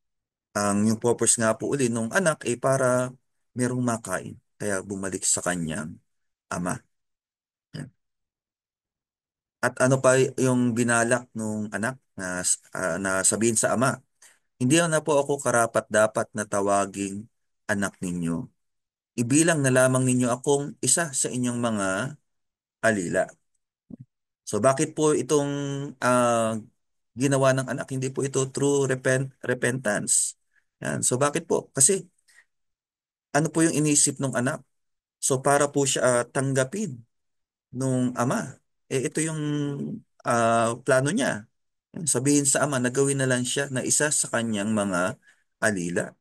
yung purpose nga po uli nung anak ay para merong makain, kaya bumalik sa kanyang ama. Yan. At ano pa yung binalak nung anak na sabihin sa ama, hindi na po ako karapat-dapat na tawaging anak ninyo. Ibilang na lamang ninyo akong isa sa inyong mga alila. So bakit po itong ginawa ng anak? Hindi po ito true repentance. Yan. So bakit po? Kasi ano po yung inisip ng anak? So para po siya tanggapin nung ama. Ito yung plano niya. Sabihin sa ama na gawin na lang siya na isa sa kanyang mga alila.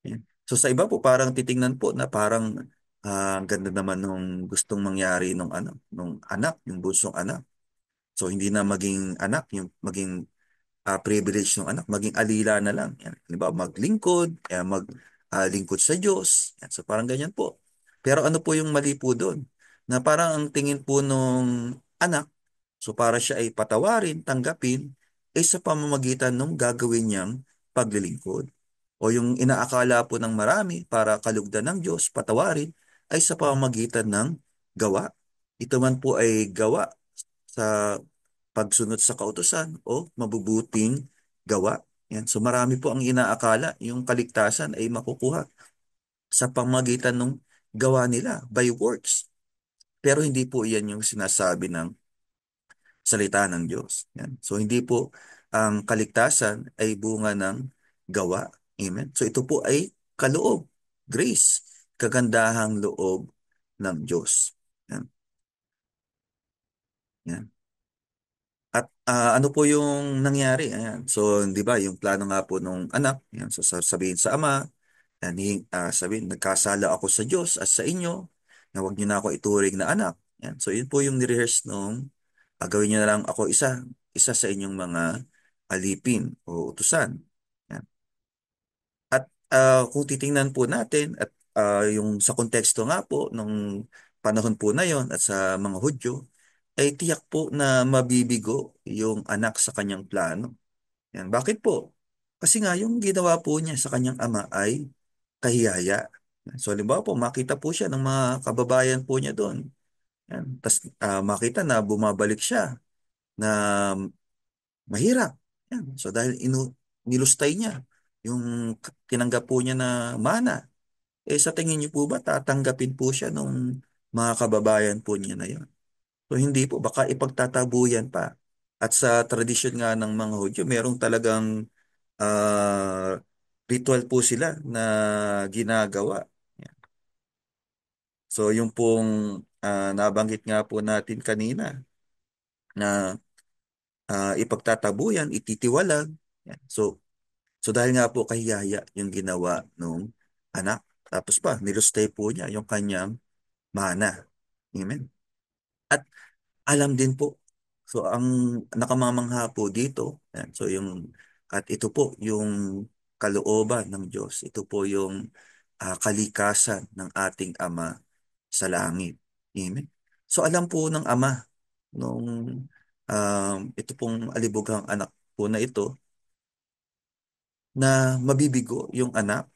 Yan. So sa iba po parang titingnan po na parang ang ganda naman nung gustong mangyari nung anak, yung bunsong anak. So hindi na maging anak, yung maging privilege ng anak, maging alila na lang. Yan. Halimbawa, maglingkod, maglingkod sa Diyos. Yan. So parang ganyan po. Pero ano po yung mali po doon? Na parang ang tingin po nung anak, so para siya ay patawarin, tanggapin, ay sa pamamagitan ng gagawin niyang paglilingkod. O yung inaakala po ng marami para kalugdan ng Diyos, patawarin, ay sa pamamagitan ng gawa. Ito man po ay gawa sa pagsunod sa kautusan o mabubuting gawa. Yan. So marami po ang inaakala yung kaligtasan ay makukuha sa pamamagitan ng gawa nila by works. Pero hindi po iyan yung sinasabi ng salita ng Diyos. Yan. So hindi po ang kaligtasan ay bunga ng gawa. Amen. So ito po ay kaloob, grace, kagandahang loob ng Diyos. Yan. Yan. At ano po yung nangyari? Ayan. So, di ba, yung plano nga po nung anak, ayan, so sabihin sa ama, yan, sabihin, nagkasala ako sa Diyos at sa inyo, na huwag niyo na ako ituring na anak. Yan. So, yun po yung nirehearse nung gawin niyo na lang ako isa sa inyong mga alipin o utusan. Yan. At kung titingnan po natin, at yung sa konteksto nga po, nung panahon po na yon at sa mga Hudyo, ay tiyak po na mabibigo yung anak sa kanyang plano. Yan. Bakit po? Kasi nga yung ginawa po niya sa kanyang ama ay kahiyaya. So halimbawa po, makita po siya ng mga kababayan po niya doon. Yan. Tapos makita na bumabalik siya na mahirap. Yan. So dahil nilustay niya yung tinanggap po niya na mana. Sa tingin niyo po ba tatanggapin po siya nung mga kababayan po niya na yun? So hindi po, baka ipagtatabuyan pa. At sa tradisyon nga ng mga Hudyo, merong talagang ah, ritual po sila na ginagawa. Yan. So yung pong nabanggit nga po natin kanina na ipagtatabuyan, ititiwalag. Yan. So dahil nga po kahiyaya yung ginawa nung anak, tapos pa, nilustay po niya yung kanyang mana. Amen. At alam din po, so ang nakamamangha po dito, yan, at ito po yung kalooban ng Diyos. Ito po yung kalikasan ng ating Ama sa langit. Amen. So alam po ng Ama nung ito pong alibughang anak po na ito na mabibigo yung anak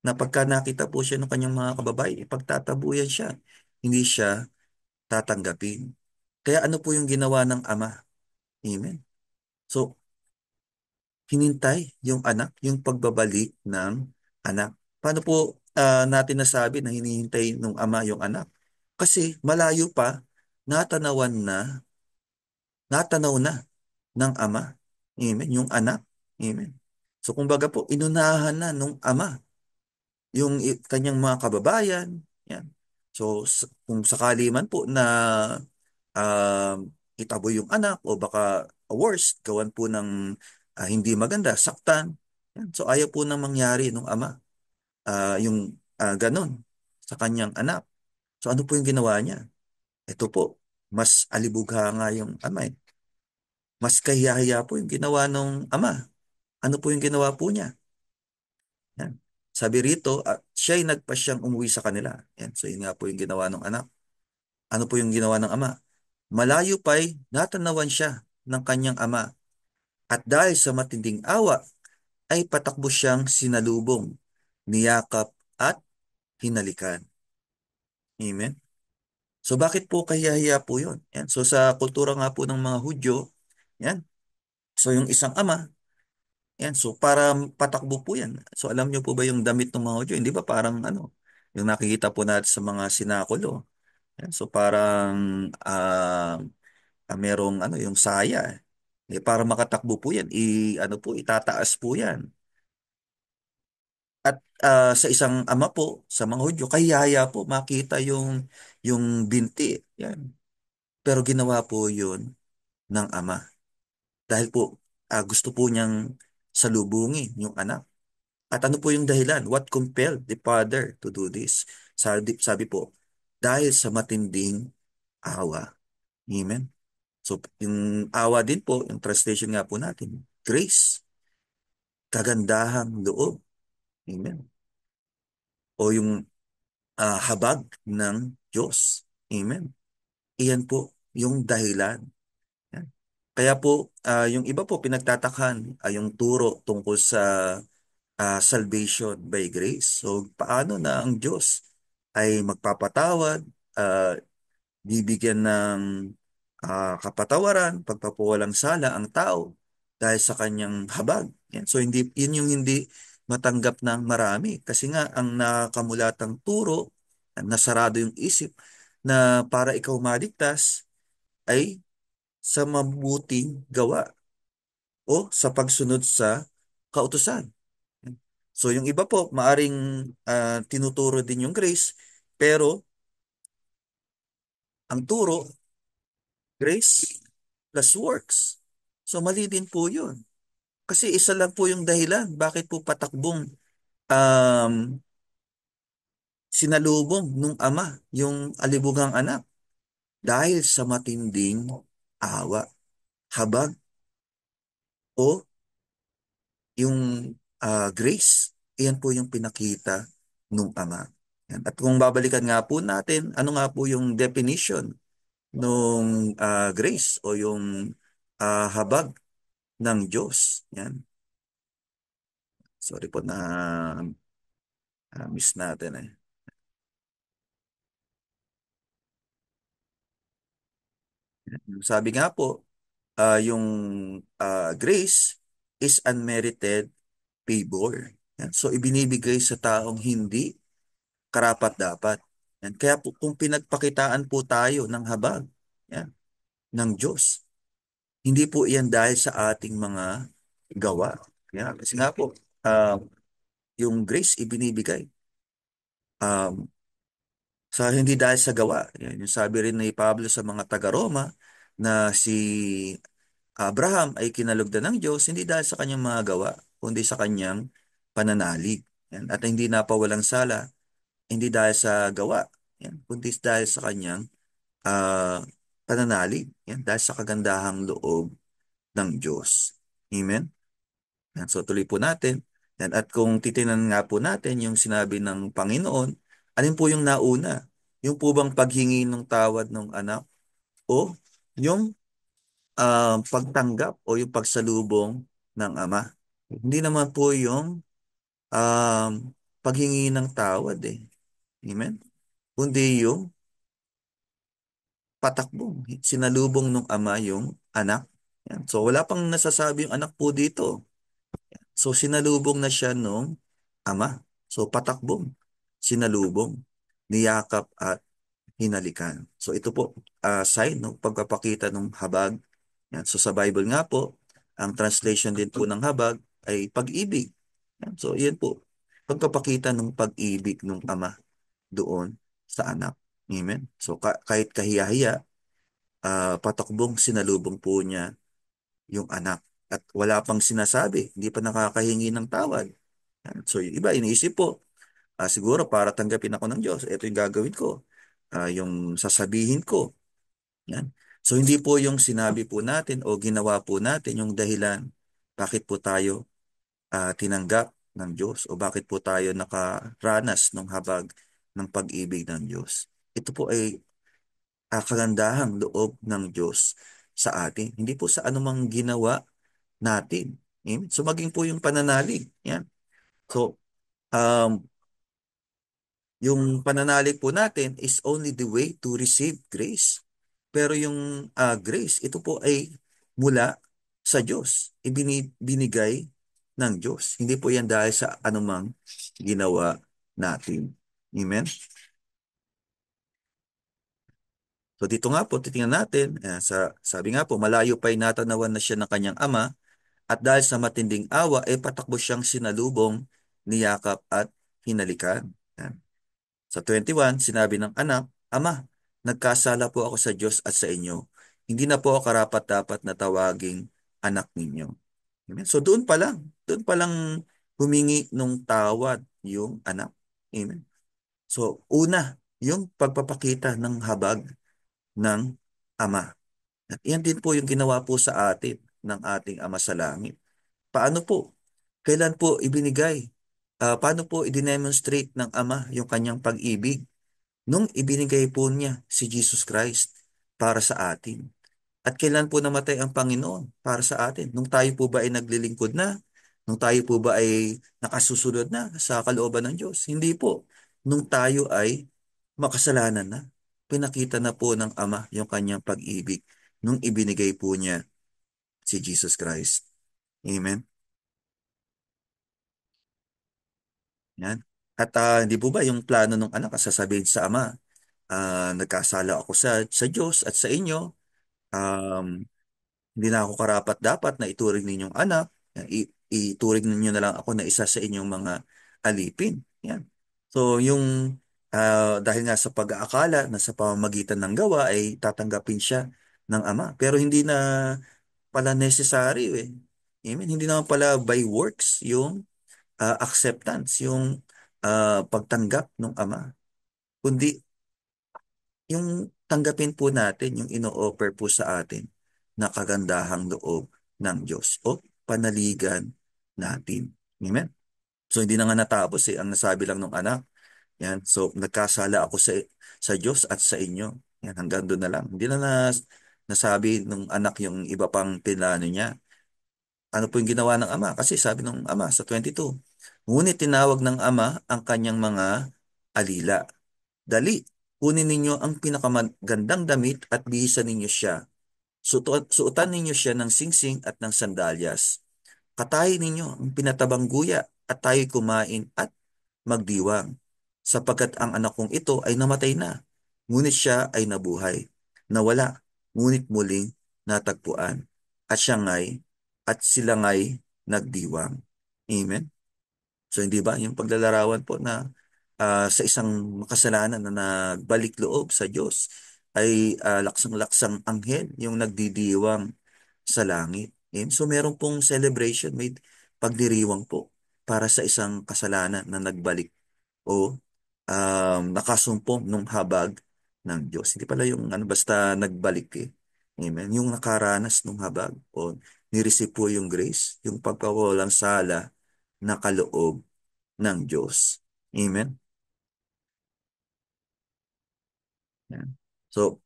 na pagka nakita po siya ng kanyang mga kababae, ipagtatabuyan siya. Hindi siya tatanggapin. Kaya ano po yung ginawa ng Ama? Amen. So, hinintay yung anak, yung pagbabalik ng anak. Paano po natin nasabi na hinihintay ng Ama yung anak? Kasi malayo pa, natanawan na, natanaw na ng Ama. Amen. Yung anak. Amen. So, kumbaga po, inunahan na nung Ama yung kanyang mga kababayan. Yan. So, kung sakali man po na itabo yung anak o baka worst, gawan po ng hindi maganda, saktan. Yan. So, ayaw po nang mangyari nung Ama. Yung ganon sa kanyang anak. So, ano po yung ginawa niya? Ito po, mas alibugha nga yung Ama eh. Mas kahiyahiya po yung ginawa nung Ama. Ano po yung ginawa po niya? Yan. Sabi rito, siya'y nagpasyang umuwi sa kanila. Yan. So, yun nga po yung ginawa ng anak. Ano po yung ginawa ng Ama? Malayo pa'y natanawan siya ng kanyang ama at dahil sa matinding awa ay patakbo siyang sinalubong, niyakap at hinalikan. Amen? So bakit po kahiyahiya po yun? Yan. So sa kultura nga po ng mga Hudyo, yan. So yung isang ama, yan. So para patakbo po yan. So alam niyo po ba yung damit ng mga Hudyo? Hindi ba parang ano, yung nakikita po natin sa mga sinakulo. Yan. So parang merong ano, yung saya. Para makatakbo po yan, ano po, itataas po yan. At sa isang ama po, sa mga Hudyo, kayaya po makita yung binti. Yan. Pero ginawa po yun ng ama. Dahil po gusto po niyang salubungin yung anak. At ano po yung dahilan? What compelled the father to do this? Sabi po, dahil sa matinding awa. Amen? So, yung awa din po, yung translation nga po natin, grace, kagandahang loob. Amen. O yung habag ng Diyos. Amen. Iyan po yung dahilan. Yan. Kaya po, yung iba po pinagtatakhan yung turo tungkol sa salvation by grace. So, paano na ang Diyos ay magpapatawad, ah, bibigyan ng kapatawaran, pagpapawalang sala ang tao dahil sa kanyang habag. Yan. So hindi yun yung hindi matanggap ng marami kasi nga ang nakamulatang turo, nasarado yung isip na para ikaw maligtas ay sa mabuting gawa o sa pagsunod sa kautusan. So yung iba po maaring tinuturo din yung grace pero ang turo grace plus works. So mali din po yun. Kasi isa lang po yung dahilan bakit po patakbong um, sinalubong nung ama yung alibughang anak. Dahil sa matinding awa, habag o yung grace. Iyan po yung pinakita nung ama. Yan. At kung babalikan nga po natin, ano nga po yung definition nung grace o yung habag ng Diyos. Yan. Sorry po na miss natin eh. Sabi nga po, yung grace is unmerited favor. Yan. So, ibinibigay sa taong hindi karapat-dapat. Yan. Kaya po, kung pinagpakitaan po tayo ng habag yan, ng Diyos, hindi po iyan dahil sa ating mga gawa. Yan. Kasi nga po, yung grace ibinibigay um, Hindi dahil sa gawa. Yan, yung sabi rin ni Pablo sa mga taga-Roma na si Abraham ay kinalugdan ng Diyos hindi dahil sa kanyang mga gawa, kundi sa kanyang pananalig. Yan. At hindi napawalang sala, hindi dahil sa gawa, yan, kundi dahil sa kanyang ah, pananalig. Yan, dahil sa kagandahang loob ng Diyos. Amen? Yan, so tuloy po natin. Yan, at kung titinan nga po natin yung sinabi ng Panginoon, alin po yung nauna? Yung po bang paghingi ng tawad ng anak o yung pagtanggap o yung pagsalubong ng ama? Hindi naman po yung um, paghingi ng tawad eh. Amen? Kundi yung patakbong. Sinalubong ng ama yung anak. Yan. So wala pang nasasabi yung anak po dito. So sinalubong na siya nung ama. So patakbong, sinalubong, niyakap at hinalikan. So ito po, sign ng pagpapakita ng habag. Yan. So sa Bible nga po, ang translation din po ng habag ay pag-ibig. Yan. So yan po, pagpapakita ng pag-ibig ng ama doon sa anak. Amen. So kahit kahiya-hiya, patakbong sinalubong po niya yung anak. At wala pang sinasabi, hindi pa nakakahingi ng tawad. Yan. So yung iba, iniisip po, siguro para tanggapin ako ng Diyos, ito yung gagawin ko. Yung sasabihin ko. Yan. So hindi po yung sinabi po natin o ginawa po natin yung dahilan bakit po tayo tinanggap ng Diyos o bakit po tayo nakaranas ng habag ng pag-ibig ng Diyos. Ito po ay kagandahang loob ng Diyos sa atin. Hindi po sa anumang ginawa natin. Amen? So maging po yung pananalig. Yan. So yung pananalig po natin is only the way to receive grace. Pero yung grace, ito po ay mula sa Diyos. Binigay ng Diyos. Hindi po yan dahil sa anumang ginawa natin. Amen? So dito nga po, titingnan natin, sabi nga po, malayo pa'y natanawan na siya ng kanyang ama at dahil sa matinding awa, patakbo siyang sinalubong, niyakap at hinalikan. Yan. Sa 21, sinabi ng anak, Ama, nagkasala po ako sa Diyos at sa inyo. Hindi na po ako karapat-dapat na tawaging anak ninyo. Amen? So doon pa lang humingi ng tawad yung anak. Amen. So una, yung pagpapakita ng habag ng ama. At yan din po yung ginawa po sa atin ng ating Ama sa Langit. Paano po? Kailan po ibinigay? Paano po i-demonstrate ng Ama yung kanyang pag-ibig? Nung ibinigay po niya si Jesus Christ para sa atin. At kailan po namatay ang Panginoon para sa atin? Nung tayo po ba ay naglilingkod na? Nung tayo po ba ay nakasusunod na sa kalooban ng Diyos? Hindi po. Nung tayo ay makasalanan na. Pinakita na po ng Ama yung kanyang pag-ibig nung ibinigay po niya si Jesus Christ. Amen? Yan. At hindi po ba yung plano ng anak sasabihin sa Ama, nagkasala ako sa Diyos at sa inyo, um, hindi na ako karapat-dapat na ituring ninyong anak. Ituring ninyo na lang ako na isa sa inyong mga alipin. Yan. So, dahil nga sa pag-aakala na sa pamamagitan ng gawa ay tatanggapin siya ng ama. Pero hindi na pala necessary eh. Amen? Hindi naman pala by works yung acceptance, yung pagtanggap ng ama. Kundi yung tanggapin po natin yung ino-offer po sa atin na kagandahang loob ng Diyos o panaligan natin. Amen? So hindi na nga natapos eh. Ang nasabi lang ng anak, yan. So nagkasala ako sa Diyos at sa inyo. Yan, hanggang doon na lang. Hindi na nasabi ng anak yung iba pang pinano niya. Ano po yung ginawa ng ama? Kasi sabi ng ama sa 22, ngunit tinawag ng ama ang kanyang mga alila. Dali, kunin ninyo ang pinakamagandang damit at bihisan ninyo siya. Suotan ninyo siya ng singsing at ng sandalyas. Katayin ninyo ang pinatabang guya at tayo'y kumain at magdiwang. Sapagkat ang anak kong ito ay namatay na, ngunit siya ay nabuhay. Nawala, ngunit muling natagpuan. At siya ngay, at sila ngay nagdiwang. Amen? So hindi ba yung paglalarawan po na sa isang makasalanan na nagbalik loob sa Diyos ay laksang-laksang anghel yung nagdidiwang sa langit. So meron pong celebration, may pagdiriwang po para sa isang kasalanan na nagbalik o nakasumpong nung habag ng Diyos. Hindi pala yung basta nagbalik eh. Amen. Yung nakaranas nung habag o nireceive po yung grace, yung pagkawalang sala na kaloob ng Diyos. Amen. Yan. So,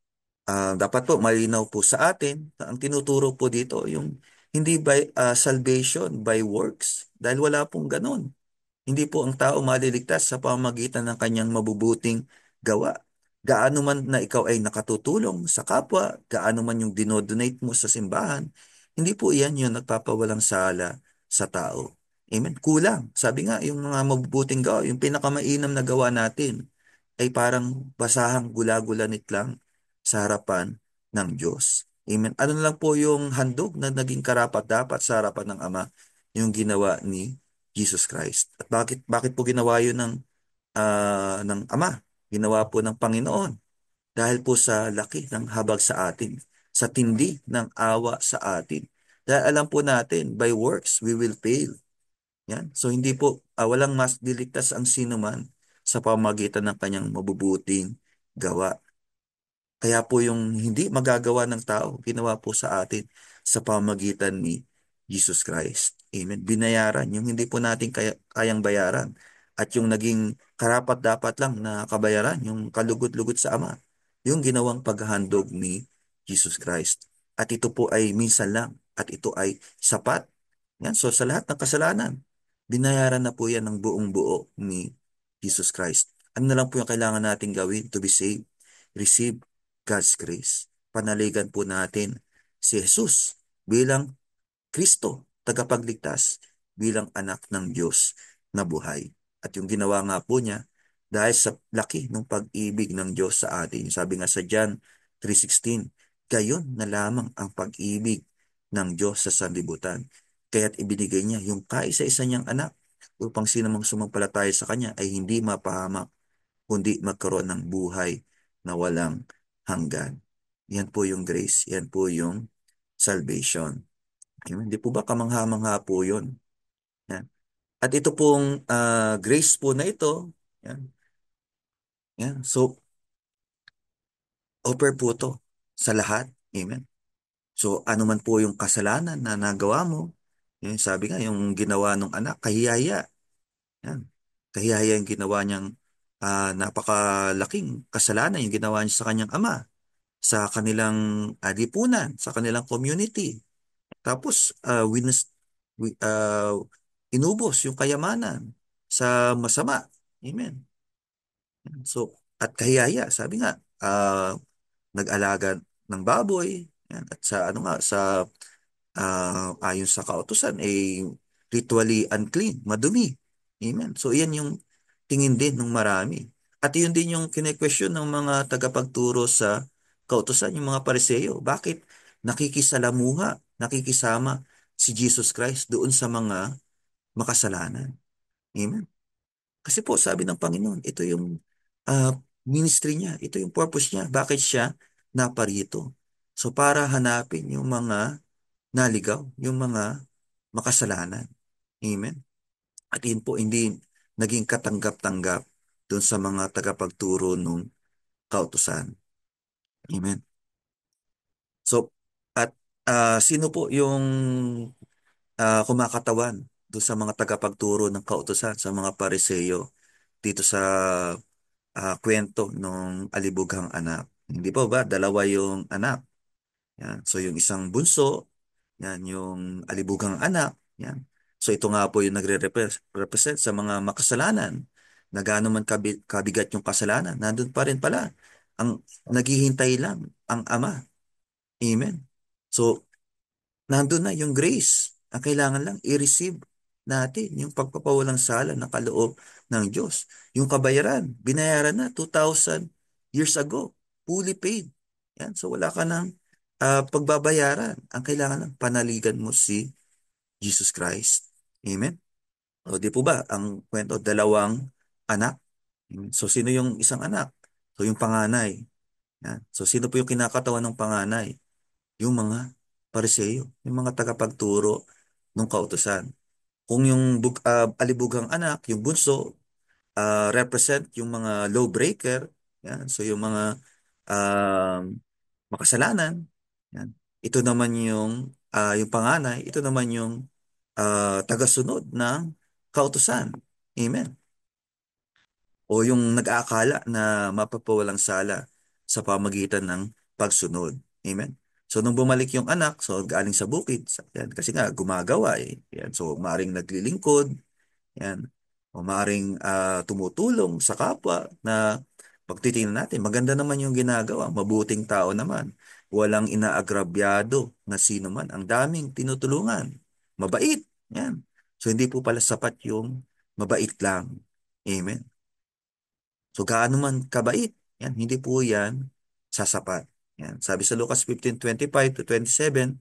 dapat po malinaw po sa atin na ang tinuturo po dito yung hindi by salvation by works dahil wala pong ganon. Hindi po ang tao maliligtas sa pamamagitan ng kanyang mabubuting gawa. Gaano man na ikaw ay nakatutulong sa kapwa, gaano man yung dinodonate mo sa simbahan, hindi po iyan yung nagpapawalang sala sa tao. Amen. Kulang. Sabi nga, yung mga mabubuting gawa, yung pinakamainam na gawa natin, ay parang basahang gula-gulanit lang sa harapan ng Diyos. Amen. Ano na lang po yung handog na naging karapat-dapat sa harapan ng Ama, yung ginawa ni Jesus Christ. At bakit po ginawa yun ng Ama? Ginawa po ng Panginoon dahil po sa laki ng habag sa atin, sa tindi ng awa sa atin. Dahil alam po natin, by works we will fail. Yan. So hindi po, walang mas diligtas ang sino man sa pamamagitan ng kanyang mabubuting gawa. Kaya po yung hindi magagawa ng tao, ginawa po sa atin sa pamamagitan ni Jesus Christ. Amen. Binayaran yung hindi po natin kayang bayaran. At yung naging karapat-dapat lang na kabayaran, yung kalugod-lugod sa Ama, yung ginawang paghahandog ni Jesus Christ. At ito po ay minsan lang. At ito ay sapat. Yan. So sa lahat ng kasalanan, binayaran na po yan ng buong buo ni Jesus Christ. Ano na lang po yung kailangan natin gawin to be saved? Receive God's grace. Panaligan po natin si Jesus bilang Kristo, tagapagligtas, bilang anak ng Diyos na buhay. At yung ginawa nga po niya, dahil sa laki ng pag-ibig ng Diyos sa atin. Sabi nga sa John 3:16, gayon na lamang ang pag-ibig ng Diyos sa sanlibutan. Kaya't ibinigay niya yung kaisa-isa niyang anak upang sinamang sumampalataya sa Kanya ay hindi mapahamak, kundi magkaroon ng buhay na walang hanggan. Yan po yung grace. Yan po yung salvation. Hindi po ba kamangha-mangha po yun? Yan. At ito pong grace po na ito, yan, yan. So, offer po to sa lahat. Amen. So, ano man po yung kasalanan na nagawa mo, yan, sabi nga, yung ginawa ng anak, kahiyaya. Yan. Kahiyaya yung ginawa niyang napakalaking kasalanan, yung ginawa niya sa kanyang ama, sa kanilang lipunan, sa kanilang community. Tapos, inubos yung kayamanan sa masama. Amen. So, at kahiyaya, sabi nga, nag-alaga ng baboy, yan, at sa ano nga, sa ayon sa kautusan, ritually unclean, madumi. Amen. So, yan yung tingin din ng marami. At yun din yung kine-question ng mga tagapagturo sa kautusan, yung mga Pariseo. Bakit nakikisalamuha, nakikisama si Jesus Christ doon sa mga makasalanan? Amen. Kasi po, sabi ng Panginoon, ito yung ah, ministry niya, ito yung purpose niya. Bakit siya naparito? So, para hanapin yung mga naligaw, yung mga makasalanan. Amen. At yun po, hindi naging katanggap-tanggap doon sa mga tagapagturo ng kautusan. Amen. So, at sino po yung kumakatawan doon sa mga tagapagturo ng kautusan, sa mga Pariseo dito sa kwento ng alibughang anak? Hindi po ba? Dalawa yung anak. Yan. So, yung isang bunso, yan, yung alibughang anak. Yan. So, ito nga po yung nagre-represent sa mga makasalanan na gaano man kabigat yung kasalanan. Nandun pa rin pala. Ang naghihintay lang ang Ama. Amen. So, nandun na yung grace. Ang kailangan lang i-receive natin yung pagpapawalang sala na kaloob ng Diyos. Yung kabayaran, binayaran na 2,000 years ago. Fully paid. Yan. So wala ka ng pagbabayaran. Ang kailangan lang panaligan mo si Jesus Christ. Amen. O di po ba, ang kwento, dalawang anak. So, sino yung isang anak? So, yung panganay. Yan. So, sino po yung kinakatawan ng panganay? Yung mga Pariseo, yung mga tagapagturo ng kautusan. Kung yung alibughang anak, yung bunso, represent yung mga law breaker, yan. So, yung mga um, makasalanan, yan. Ito naman yung panganay, ito naman yung tagasunod ng kautusan. Amen. O yung nag-aakala na mapapawalang sala sa pamagitan ng pagsunod. Amen. So, nung bumalik yung anak, so galing sa bukid, yan, kasi nga gumagawa eh. Yan, so, maring naglilingkod, yan. O maring tumutulong sa kapwa na pagtitingnan natin, maganda naman yung ginagawa, mabuting tao naman. Walang inaagrabyado na sino man. Ang daming tinutulungan. Mabait. Yan. So, hindi po pala sapat yung mabait lang. Amen. So gaano man kabait, yan, hindi po yan sasapat. Yan. Sabi sa Lucas 15:25-27,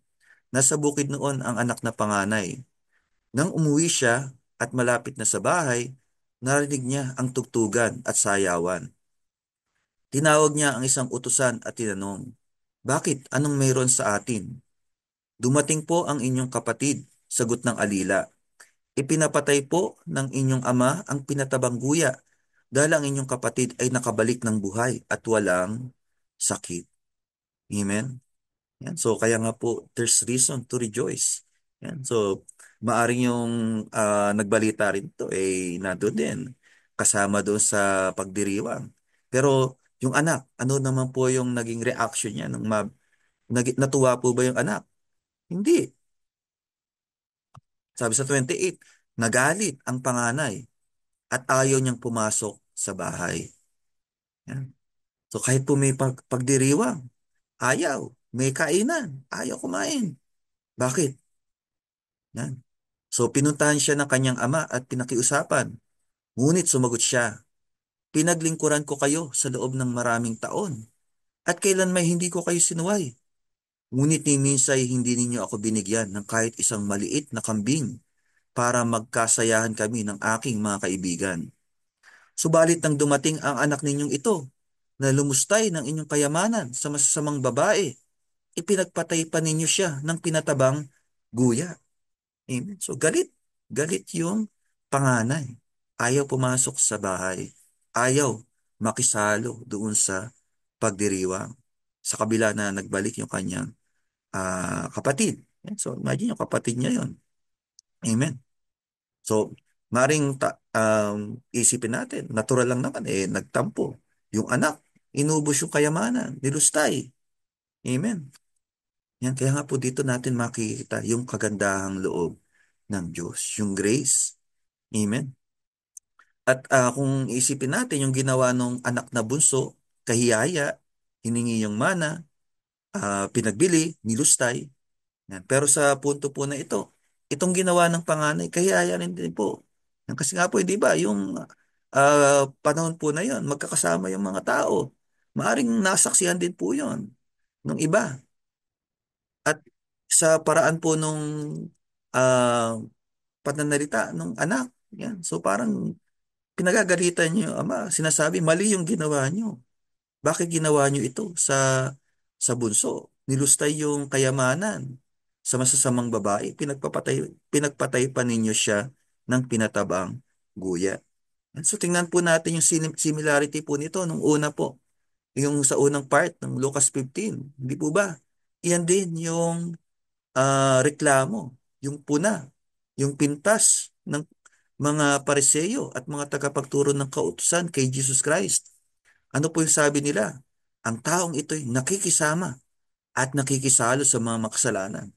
nasa bukid noon ang anak na panganay. Nang umuwi siya at malapit na sa bahay, narinig niya ang tugtugan at sayawan. Tinawag niya ang isang utusan at tinanong, "Bakit? Anong mayroon sa atin?" "Dumating po ang inyong kapatid," sagot ng alila. "Ipinapatay po ng inyong ama ang pinatabang guya dahil ang inyong kapatid ay nakabalik ng buhay at walang sakit." Amen? Yan. So, kaya nga po, there's reason to rejoice. Yan. So, maaring yung nagbalita rin to, nandun din, kasama doon sa pagdiriwang. Pero, yung anak, ano naman po yung naging reaction niya? Natuwa po ba yung anak? Hindi. Sabi sa 28, nagalit ang panganay at ayaw niyang pumasok sa bahay. Yan. So kahit po may pagdiriwang, ayaw. May kainan, ayaw kumain. Bakit? Yan. So pinuntahan siya ng kanyang ama at pinakiusapan. Ngunit sumagot siya, "Pinaglingkuran ko kayo sa loob ng maraming taon. At kailan may hindi ko kayo sinuway. Ngunit ni minsay hindi ninyo ako binigyan ng kahit isang maliit na kambing para magkasayahan kami ng aking mga kaibigan. Subalit nang dumating ang anak ninyong ito, na lumustay ng inyong kayamanan sa masasamang babae, ipinagpatay pa ninyo siya ng pinatabang guya." Amen. So galit. Galit yung panganay. Ayaw pumasok sa bahay. Ayaw makisalo doon sa pagdiriwang. Sa kabila na nagbalik yung kanyang kapatid. Yan. So imagine yung kapatid niya yon. Amen. So, isipin natin, natural lang naman, nagtampo. Yung anak, inubos yung kayamanan, nilustay. Amen. Yan, kaya nga po dito natin makikita yung kagandahang loob ng Diyos, yung grace. Amen. At kung isipin natin yung ginawa ng anak na bunso, kahiyaya, hiningi yung mana, pinagbili, nilustay. Yan. Pero sa punto po na ito, itong ginawa ng panganay, kahiyaya rin din po. Yan. Kasi nga po, di ba, yung panahon po na yon, magkakasama yung mga tao. Maaring nasaksihan din po yon ng iba. At sa paraan po nung ah, pananalita ng anak, yan. So parang pinagagalitan niyo, ama, sinasabi, mali yung ginawa niyo. Bakit ginawa niyo ito sa bunso? Nilustay yung kayamanan sa masasamang babae. Pinagpatay pa ninyo siya ng pinatabang guya. So tingnan po natin yung similarity po nito nung una po. Yung sa unang part ng Lucas 15. Hindi po ba? Iyan din yung reklamo, yung puna, yung pintas ng mga Pariseo at mga tagapagturo ng kautusan kay Jesus Christ. Ano po yung sabi nila? Ang taong ito'y nakikisama at nakikisalo sa mga makasalanan.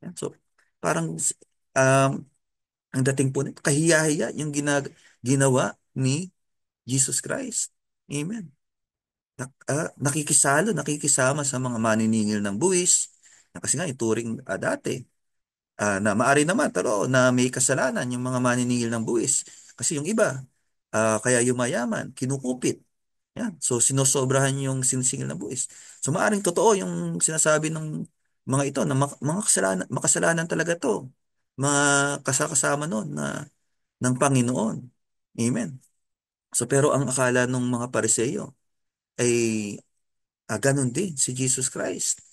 Yan. So, parang ang dating po nito, kahiya-hiya yung ginawa ni Jesus Christ. Amen. Nakikisama sa mga maniningil ng buwis, na kasi nga ituring dati, na maari naman, pero na may kasalanan yung mga maniningil ng buwis. Kasi yung iba, kaya yumayaman, kinukupit. Yan. So, sinosobrahan yung sinisingil ng buwis. So, maaring totoo yung sinasabi ng mga ito, na mga makasalanan talaga to. Mga kasakasama noon ng Panginoon. Amen. So pero ang akala ng mga Pariseo ay ganun din si Jesus Christ.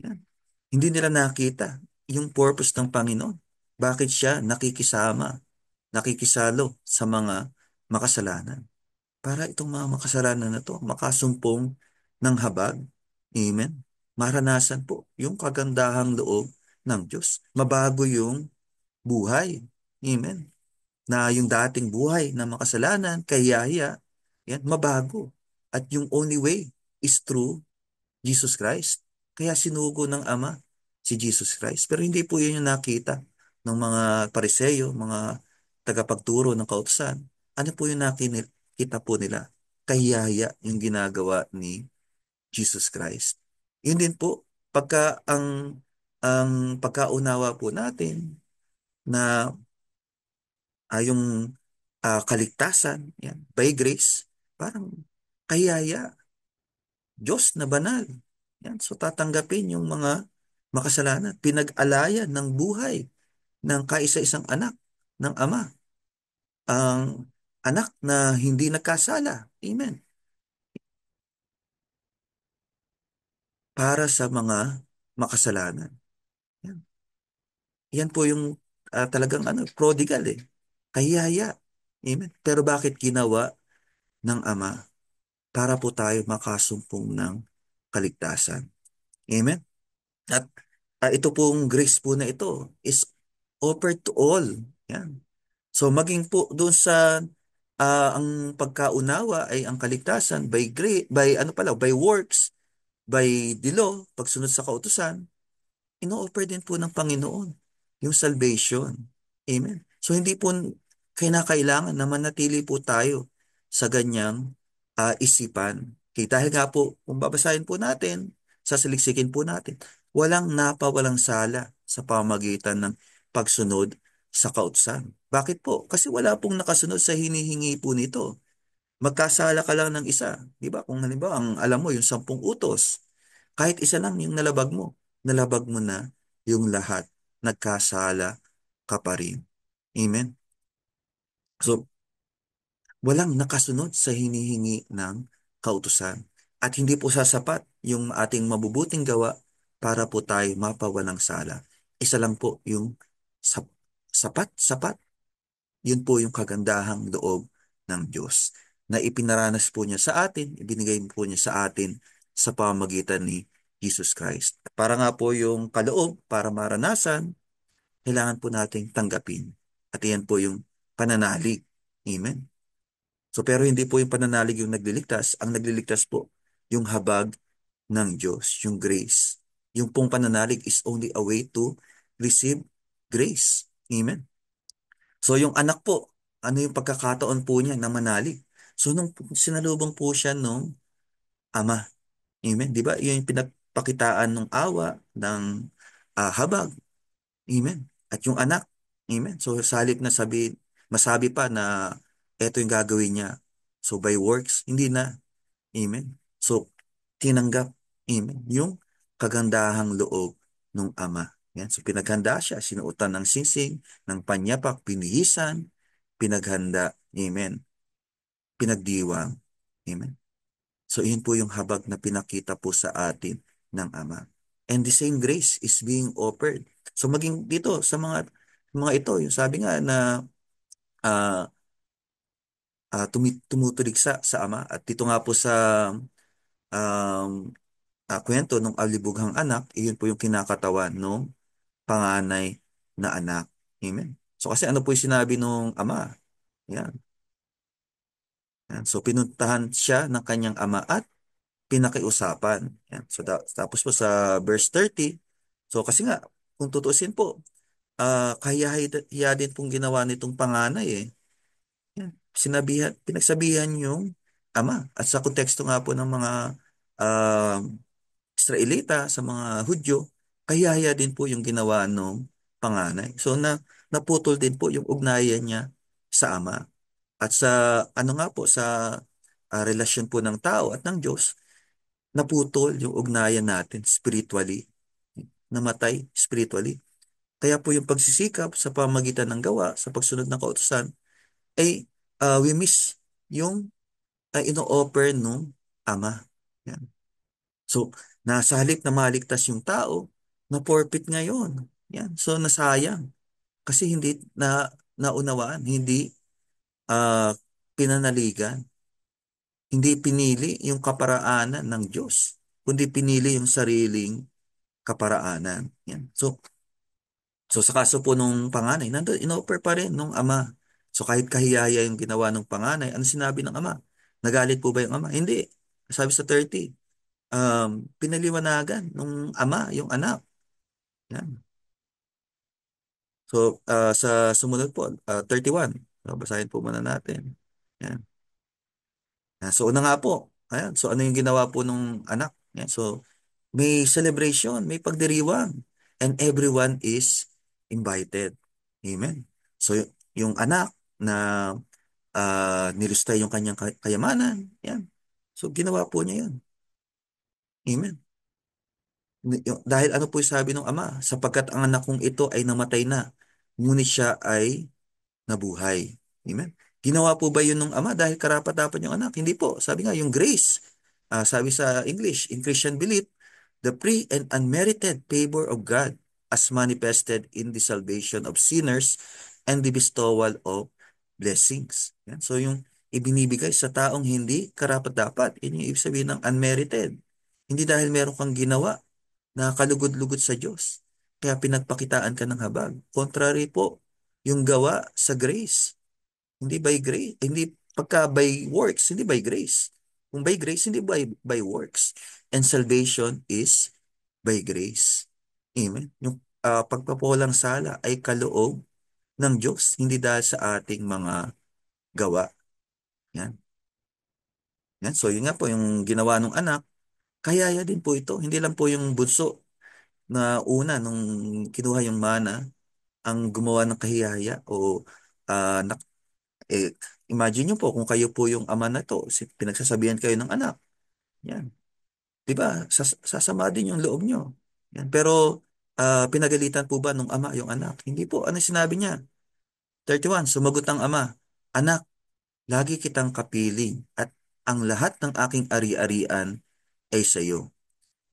Yan. Hindi nila nakita yung purpose ng Panginoon. Bakit siya nakikisama, nakikisalo sa mga makasalanan? Para itong mga makasalanan na to makasumpong ng habag. Amen. Maranasan po yung kagandahang loob ng Diyos. Mabago yung buhay. Amen. Na yung dating buhay na makasalanan, kahiyahiya, yan, mabago. At yung only way is through Jesus Christ. Kaya sinugo ng Ama si Jesus Christ. Pero hindi po yun yung nakita ng mga Pariseo, mga tagapagturo ng kautusan. Ano po yung nakita po nila? Kahiyahiya yung ginagawa ni Jesus Christ. Yun din po, pagka ang pagkaunawa po natin na yung kaligtasan, yan, by grace, parang kayaya, Diyos na banal. Yan, so tatanggapin yung mga makasalanan, pinag-alayan ng buhay ng kaisa-isang anak ng Ama, ang anak na hindi nagkasala. Amen. Para sa mga makasalanan. Yan, yan po yung talagang prodigal eh. Kayaya. Amen. Pero bakit ginawa ng Ama? Para po tayo makasumpong ng kaligtasan. Amen? At ito pong grace po na ito is offered to all. Yan. So maging po doon sa ang pagkaunawa ay ang kaligtasan by grace, by by works, by the law, pagsunod sa kautusan, ino-offer din po ng Panginoon yung salvation. Amen. So hindi po kinakailangan na manatili po tayo sa ganyang isipan. Okay, dahil nga po, kung babasahin po natin, sasaliksikin po natin, walang napawalang sala sa pamagitan ng pagsunod sa kautusan. Bakit po? Kasi wala pong nakasunod sa hinihingi po nito. Magkasala ka lang ng isa. Di ba? Kung halimbawa, ang alam mo, yung 10 utos, kahit isa lang yung nalabag mo na yung lahat. Nagkasala ka pa rin. Amen? So, walang nakasunod sa hinihingi ng kautusan. At hindi po sasapat yung ating mabubuting gawa para po tayo mapawalang sala. Isa lang po yung sapat. Yun po yung kagandahang loob ng Diyos na ipinaranas po niya sa atin, ibinigay po niya sa atin sa pamamagitan ni Jesus Christ. Para nga po yung kaloob, para maranasan, kailangan po nating tanggapin. At iyan po yung pananalig. Amen. So pero hindi po yung pananalig yung nagliligtas. Ang nagliligtas po, yung habag ng Diyos, yung grace. Yung pong pananalig is only a way to receive grace. Amen. So yung anak po, ano yung pagkakataon po niya na manalig? So nung sinalubong po siya nung ama. Amen. Di ba? Yun yung pinagpakitaan ng awa, ng habag. Amen. At yung anak. Amen. So sa halip na masabi pa na eto yung gagawin niya. So by works, hindi na. Amen. So tinanggap. Amen. Yung kagandahang loob ng ama. Yan. So pinaghanda siya, sinuotan ng singsing, ng panyapak, pinihisan, pinaghanda. Amen. Pinagdiwang. Amen. So yun po yung habag na pinakita po sa atin ng Ama. And the same grace is being offered. So maging dito sa mga ito, yung sabi nga na uh, tumutulig sa Ama. At dito nga po sa um, kwento ng alibughang anak, iyon po yung kinakatawan ng panganay na anak. Amen. So kasi ano po yung sinabi ng Ama? Yan. Yan. So pinuntahan siya ng kanyang ama at pinakiusapan. Yan. So tapos po sa verse 30, so kasi nga, kung tutusin po, kahiya din pong ginawa nitong panganay eh. Yan. Pinagsabihan yung ama. At sa konteksto nga po ng mga uh, Israelita, sa mga Hudyo, kahiya din po yung ginawa ng panganay. So naputol din po yung ugnayan niya sa ama. At sa ano nga po, sa relasyon po ng tao at ng Diyos, naputol yung ugnayan natin spiritually, namatay spiritually. Kaya po yung pagsisikap sa pamagitan ng gawa, sa pagsunod ng kautusan, ay we miss yung ino-offer nung Ama. Yan. So, nasa halip na maligtas yung tao, na-forfeit ngayon. Yan. So, nasayang. Kasi hindi naunawaan, hindi ah, pinanaligan, hindi pinili yung kaparaanan ng Diyos, kundi pinili yung sariling kaparaanan. Yan. So sa kaso po nung panganay, nandun, inoffer pa rin nung ama. So kahit kahiyaya yung ginawa ng panganay, ano sinabi ng ama? Nagalit po ba yung ama? Hindi. Sabi sa 30, pinaliwanagan nung ama yung anak. Yan. So sa sumunod po, 31. So, basahin po muna natin. Yan. So una nga po, ayan, so ano yung ginawa po nung anak? Yan. So may celebration, may pagdiriwang, and everyone is invited. Amen. So yung anak na nilustay yung kanyang kayamanan, yan. So ginawa po niya yun. Amen. Dahil ano po yung sabi ng ama, sapagkat ang anak kong ito ay namatay na, ngunit siya ay nabuhay. Amen. Ginawa po ba yun ng ama dahil karapat-dapat yung anak? Hindi po. Sabi nga, yung grace. Sabi sa English, in Christian belief, the free and unmerited favor of God as manifested in the salvation of sinners and the bestowal of blessings. Yan. So yung ibinibigay sa taong hindi karapat-dapat, yun yung ibig sabihin ng unmerited. Hindi dahil meron kang ginawa na kalugod-lugod sa Diyos. Kaya pinagpakitaan ka ng habag. Contrary po, yung gawa sa grace. Hindi by grace, hindi pagka by works, hindi by grace. Kung by grace, hindi by works. And salvation is by grace. Amen. Yung pagpapulang sala ay kaloob ng Diyos, hindi dahil sa ating mga gawa. Yan. Yan. So yun nga po, yung ginawa ng anak, kayaya din po ito. Hindi lang po yung bunso na una nung kinuha yung mana ang gumawa ng kahiyaya o ah, nak- imagine nyo po kung kayo po yung ama na to, pinagsasabihan kayo ng anak. Yan. 'Di ba? Sasama din yung loob nyo. Yan. Pero pinagalitan po ba nung ama yung anak? Hindi po. Ano sinabi niya? 31, sumagot ang ama, "Anak, lagi kitang kapiling at ang lahat ng aking ari-arian ay sa iyo.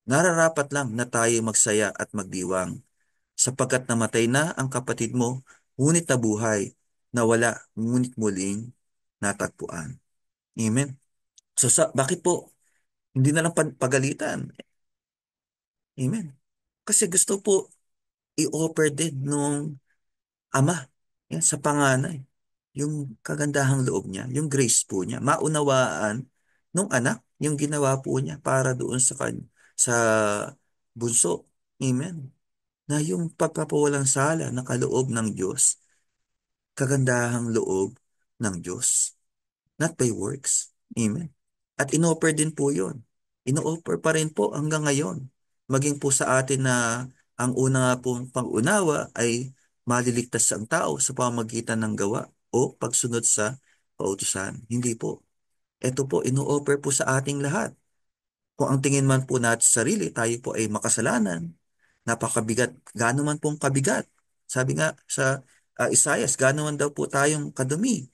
Nararapat lang na tayo magsaya at magdiwang, sapagkat namatay na ang kapatid mo, ngunit nabuhay, nawala, ngunit muling natagpuan." Amen. So bakit po hindi na lang pagalitan? Amen. Kasi gusto po i-offer din nung ama yan, sa panganay yung kagandahang loob niya, yung grace po niya, maunawaan nung anak yung ginawa po niya para doon sa bunso. Amen. Na yung pagpapawalang sala na kaloob ng Diyos, kagandahang loob ng Diyos, not by works. Amen. At inoffer din po yun. Ino-offer pa rin po hanggang ngayon. Maging po sa atin na ang una nga pong pangunawa ay maliligtas ang tao sa pamamagitan ng gawa o pagsunod sa pautusan. Hindi po. Ito po, ino-offer po sa ating lahat. Kung ang tingin man po natin sa sarili, tayo po ay makasalanan, napakabigat, gaano man pong kabigat. Sabi nga sa Isaias, gaano man daw po tayong kadumi,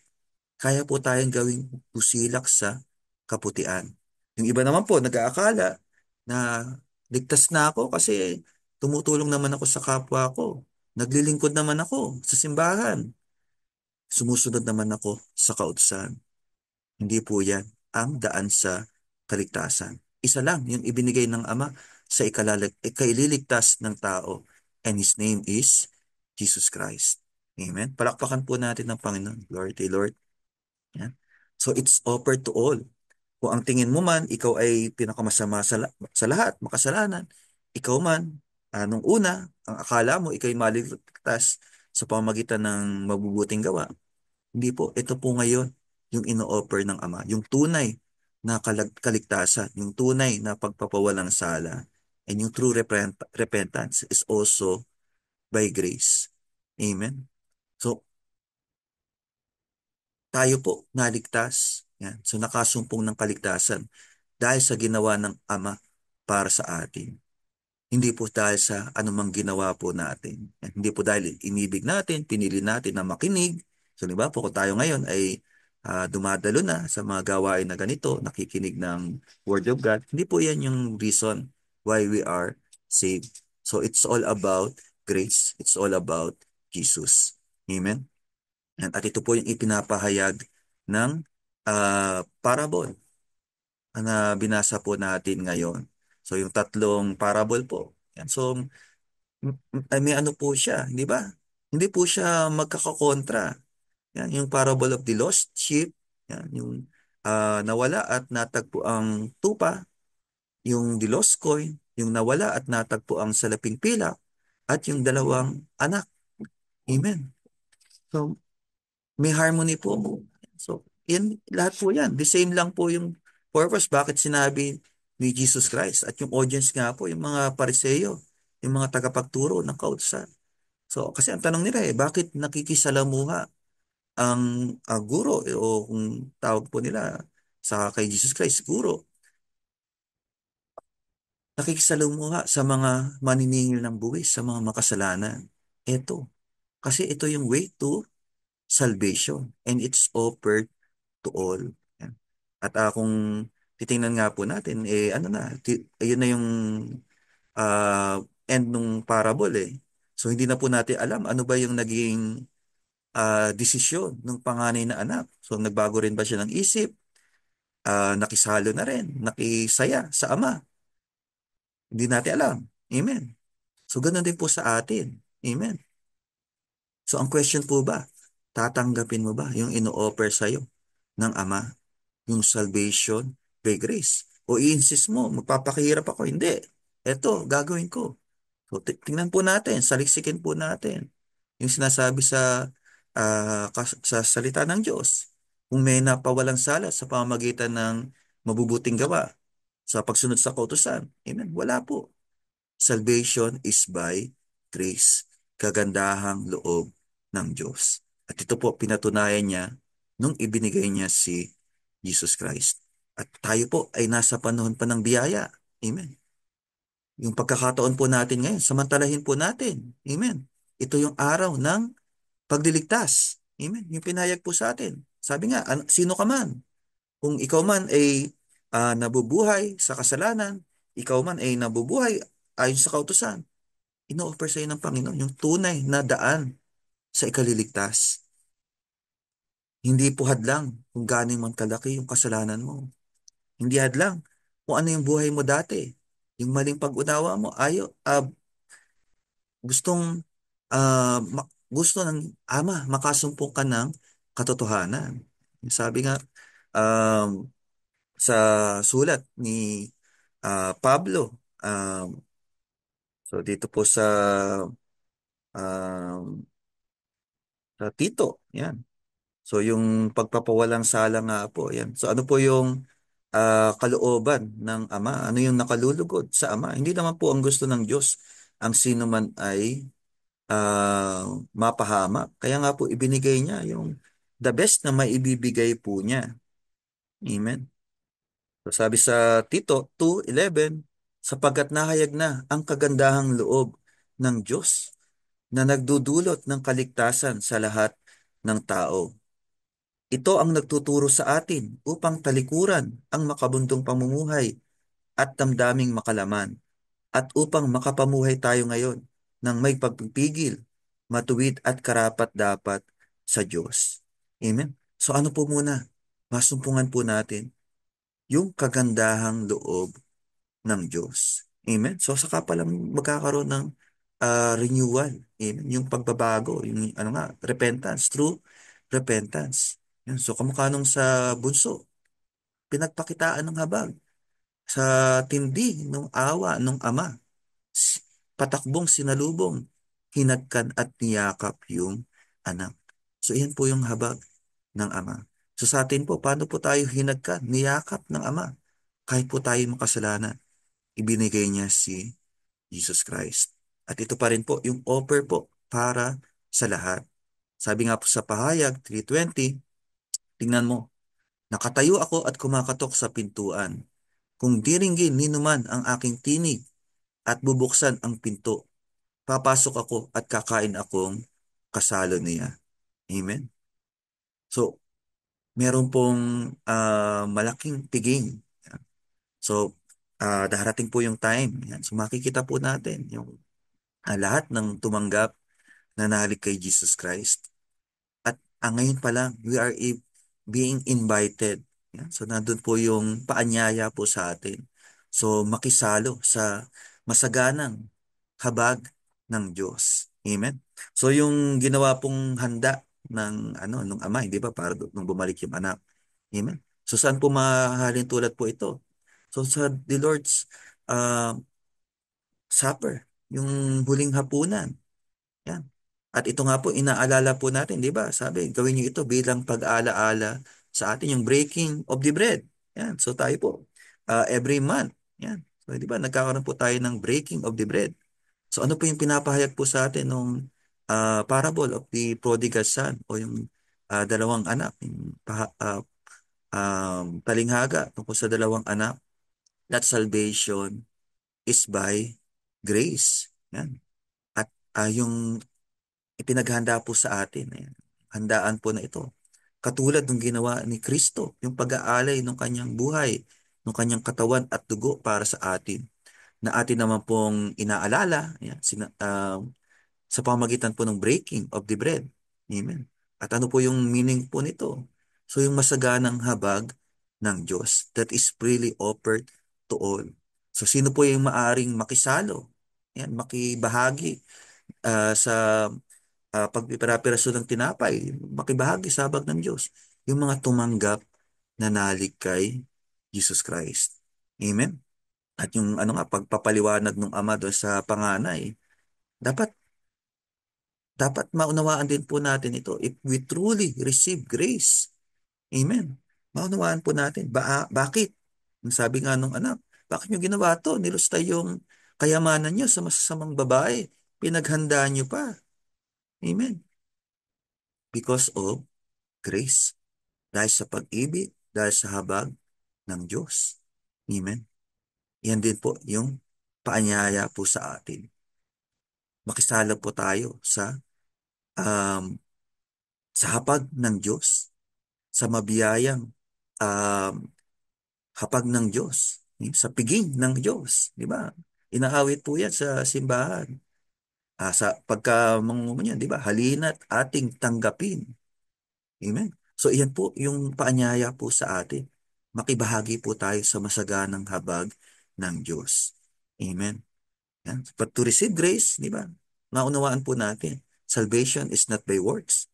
kaya po tayong gawing busilak sa kaputian. Yung iba naman po, nag-aakala na ligtas na ako kasi tumutulong naman ako sa kapwa ko. Naglilingkod naman ako sa simbahan. Sumusunod naman ako sa kautusan. Hindi po yan ang daan sa kaligtasan. Isa lang yung ibinigay ng Ama sa ikaililigtas ng tao. And His name is Jesus Christ. Amen. Palakpakan po natin ng Panginoon. Glory to you, Lord. Yan. So it's offered to all. Kung ang tingin mo man, ikaw ay pinakamasama sa lahat, makasalanan, ikaw man, nung una, ang akala mo, ikaw ay maligtas sa pamamagitan ng mabubuting gawa. Hindi po, ito po ngayon yung ino-offer ng Ama, yung tunay na kaligtasan, yung tunay na pagpapawalang sala, and yung true repentance is also by grace. Amen. So, tayo po naligtas. Yan. So nakasumpong ng kaligtasan dahil sa ginawa ng Ama para sa atin. Hindi po dahil sa anumang ginawa po natin. Yan. Hindi po dahil inibig natin, pinili natin na makinig. So di ba po kung tayo ngayon ay dumadalo na sa mga gawain na ganito, nakikinig ng Word of God. Hindi po yan yung reason why we are saved. So it's all about grace. It's all about Jesus. Amen? At ito po yung ipinapahayag ng parable na binasa po natin ngayon. So yung tatlong parable po. Yan. So ay may ano po siya, di ba? Hindi po siya magkakakontra. Yan, yung parable of the lost sheep, yan, yung nawala at natagpo ang tupa, yung the lost coin, yung nawala at natagpo ang salaping pilak, at yung dalawang anak. Amen. So, may harmony po. So, yan, lahat po yan. The same lang po yung purpose. Bakit sinabi ni Jesus Christ? At yung audience nga po, yung mga pariseyo, yung mga tagapagturo ng kautusan. So, kasi ang tanong nila bakit nakikisalamuha ang guro o kung tawag po nila sa kay Jesus Christ, guro, nakikisalamuha sa mga maniningil ng buwis, sa mga makasalanan. Ito. Kasi ito yung way to salvation and it's offered to all. Yan. At kung titingnan nga po natin, ano na, ayun na yung end ng parable So hindi na po natin alam ano ba yung naging desisyon ng panganay na anak. So nagbago rin ba siya ng isip? Nakisalo na rin, nakisaya sa ama. Hindi natin alam. Amen. So ganun din po sa atin. Amen. So ang question po ba, tatanggapin mo ba yung ino-offer sa'yo ng ama? Yung salvation by grace? O i-insist mo, magpapakahirap ako? Hindi. Eto, gagawin ko. So, tingnan po natin, saliksikin po natin yung sinasabi sa salita ng Diyos. Kung may napawalang sala sa pamamagitan ng mabubuting gawa sa pagsunod sa kautusan. Amen. Wala po. Salvation is by grace. Kagandahang loob ng Diyos. At ito po pinatunayan niya nung ibinigay niya si Jesus Christ. At tayo po ay nasa panahon pa ng biyaya. Amen. Yung pagkakataon po natin ngayon, samantalahin po natin. Amen. Ito yung araw ng pagliligtas. Amen. Yung pinayag po sa atin. Sabi nga, sino ka man? Kung ikaw man ay nabubuhay sa kasalanan, ikaw man ay nabubuhay ayon sa kautusan, ino-offer sa iyo ng Panginoon yung tunay na daan sa ikaliligtas. Hindi po hadlang kung gaano man kalaki yung kasalanan mo. Hindi hadlang kung ano yung buhay mo dati. Yung maling pag-unawa mo, gustong gusto ng ama makasumpong ka ng katotohanan. Sabi nga sa sulat ni Pablo, so dito po um, sa Tito, yan. So yung pagpapawalang sala nga po, yan. So ano po yung kalooban ng ama? Ano yung nakalulugod sa ama? Hindi naman po ang gusto ng Diyos ang sino man ay mapahamak. Kaya nga po ibinigay niya yung the best na maibibigay po niya. Amen. So sabi sa Tito 2:11, sapagkat nahayag na ang kagandahang loob ng Diyos na nagdudulot ng kaligtasan sa lahat ng tao. Ito ang nagtuturo sa atin upang talikuran ang makabundong pamumuhay at damdaming makalaman at upang makapamuhay tayo ngayon ng may pagpipigil, matuwid at karapat-dapat sa Diyos. Amen? So ano po muna? Masumpungan po natin yung kagandahang loob ng Diyos. Amen? So saka palang magkakaroon ng renewal. Amen? Yung pagbabago, yung ano nga, repentance, true repentance. Yan. So kamukha nung sa bunso, pinagpakitaan ng habag sa tindi ng awa ng ama. Patakbong sinalubong, hinagkan at niyakap yung anak. So yan po yung habag ng ama. So sa atin po, paano po tayo hinagkan, niyakap ng ama? Kahit po tayo makasalanan, ibinigay niya si Jesus Christ. At ito pa rin po, yung offer po para sa lahat. Sabi nga po sa pahayag 3:20, tingnan mo, nakatayo ako at kumakatok sa pintuan. Kung diringgin ninuman ang aking tinig at bubuksan ang pinto, papasok ako at kakain akong kasalo niya. Amen? So, meron pong malaking piging. So, darating po yung time. Yan. So, makikita po natin yung lahat ng tumanggap na nalig kay Jesus Christ. At ngayon pa lang, we are being invited. Yan. So, nandun po yung paanyaya po sa atin. So, makisalo sa masaganang habag ng Diyos. Amen? So, yung ginawa pong handa nung ama, hindi ba, para nung bumalik yung anak. Amen? So, saan po mahalin tulad po ito? So, sa the Lord's uh, Supper, yung huling hapunan. Yan. At ito nga po, inaalala po natin, di ba? Sabi, gawin niyo ito bilang pag-aala-ala sa atin, yung breaking of the bread. Yan. So tayo po, every month. Yan. So, di ba, nagkakaroon po tayo ng breaking of the bread. So ano po yung pinapahayag po sa atin nung parable of the prodigal son o yung dalawang anak, yung talinghaga tungkol sa dalawang anak, that salvation is by grace. Yan. At yung ipinaghanda po sa atin. Ayan. Handaan po na ito. Katulad ng ginawa ni Kristo, yung pag-aalay ng kanyang buhay, ng kanyang katawan at dugo para sa atin, na atin naman pong inaalala ayan, sa pamagitan po ng breaking of the bread. Amen. At ano po yung meaning po nito? So yung masaganang habag ng Diyos that is freely offered to all. So sino po yung maaring makisalo? Yan, makibahagi sa pagpipirapiraso ng tinapay, makibahagi sa habag ng Diyos. Yung mga tumanggap na nalig kay Jesus Christ. Amen? At yung pagpapaliwanag ng Ama doon sa panganay, dapat dapat maunawaan din po natin ito if we truly receive grace. Amen. Maunawaan po natin. Bakit? Ang sabi nga nung anak, bakit nyo ginawa to? Nilusta yung kayamanan nyo sa masasamang babae. Pinaghanda nyo pa. Amen. Because of grace. Dahil sa pag-ibig, dahil sa habag ng Diyos. Amen. Yan din po yung paanyaya po sa atin. Makisala po tayo um, sa hapag ng Diyos, sa mabiyayang um, hapag ng Diyos, sa piging ng Diyos. Di ba? Inaawit po yan sa simbahan. Sa pagkamanguman yan, di ba? Halina't ating tanggapin. Amen. So, iyan po yung paanyaya po sa atin. Makibahagi po tayo sa masaganang habag ng Diyos. Amen. Yan. But to receive grace, di ba? Maunawaan po natin, salvation is not by works,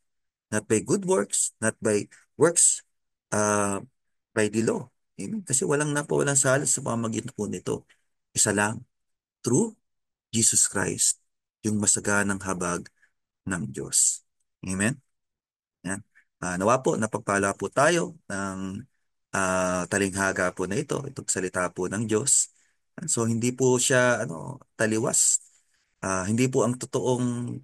not by good works, not by works uh, by the law. Amen. Kasi walang sala sa pamamagitan po nito. Isa lang, through Jesus Christ, yung masaganang habag ng Diyos. Amen. Yan. Nawa po, napagpala po tayo ng talinghaga po na ito, itong salita po ng Diyos. So, hindi po siya taliwas. Hindi po ang totoong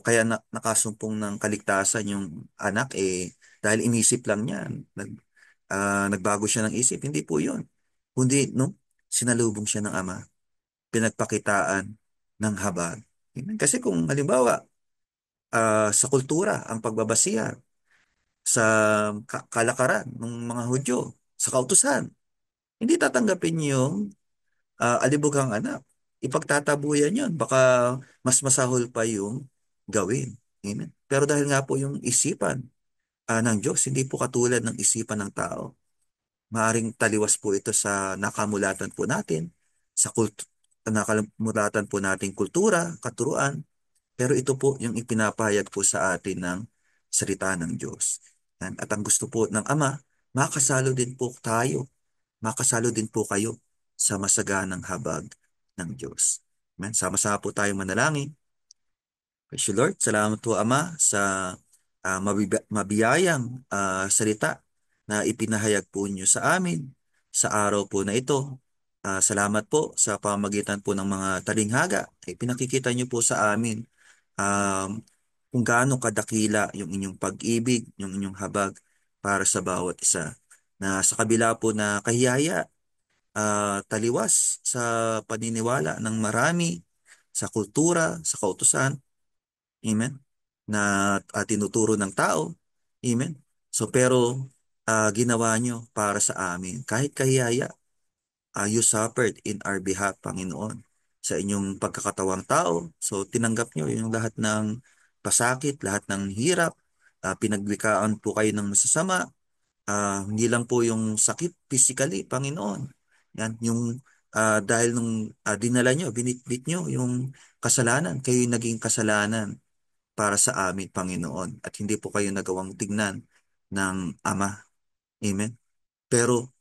kaya nakasumpong ng kaligtasan yung anak dahil inisip lang niya, nagbago siya ng isip. Hindi po yun. Kundi, no, sinalubong siya ng ama, pinagpakitaan ng habag. Amen. Kasi kung halimbawa, sa kultura, ang pagbabasihan, sa kalakaran ng mga Hudyo, sa kautusan, hindi tatanggapin yung alibughang anak. Ipagtatabuyan yun. Baka mas masahol pa yung gawin. Amen. Pero dahil nga po yung isipan ng Diyos, hindi po katulad ng isipan ng tao. Maaring taliwas po ito sa nakamulatan po natin, sa nakamulatan po nating kultura, katuruan, pero ito po yung ipinapahayag po sa atin ng salita ng Diyos. At ang gusto po ng Ama, makasalo din po tayo, makasalo din po kayo sa masaganang habag ng Diyos. Amen. Sama-sama po tayo manalangin. Praise you, Lord. Salamat po, Ama, sa mabiyayang salita na ipinahayag po niyo sa amin sa araw po na ito. Salamat po sa pamagitan po ng mga talinghaga. Pinakikita niyo po sa amin um, kung gaano kadakila yung inyong pag-ibig, yung inyong habag para sa bawat isa. Na sa kabila po na kahiyaya, taliwas sa paniniwala ng marami, sa kultura, sa kautusan, amen, na tinuturo ng tao, amen. So pero ginawa nyo para sa amin. Kahit kahiyaya, you suffered in our behalf, Panginoon. Sa inyong pagkakatawang tao, so tinanggap nyo yung lahat ng pasakit, lahat ng hirap, pinaglikhaan po kayo ng masasama, hindi lang po yung sakit physically, Panginoon. Yan, yung dahil nung dinala nyo, binitbit nyo yung kasalanan, kayo yung naging kasalanan para sa amin, Panginoon. At hindi po kayo nagawang tignan ng Ama. Amen. Pero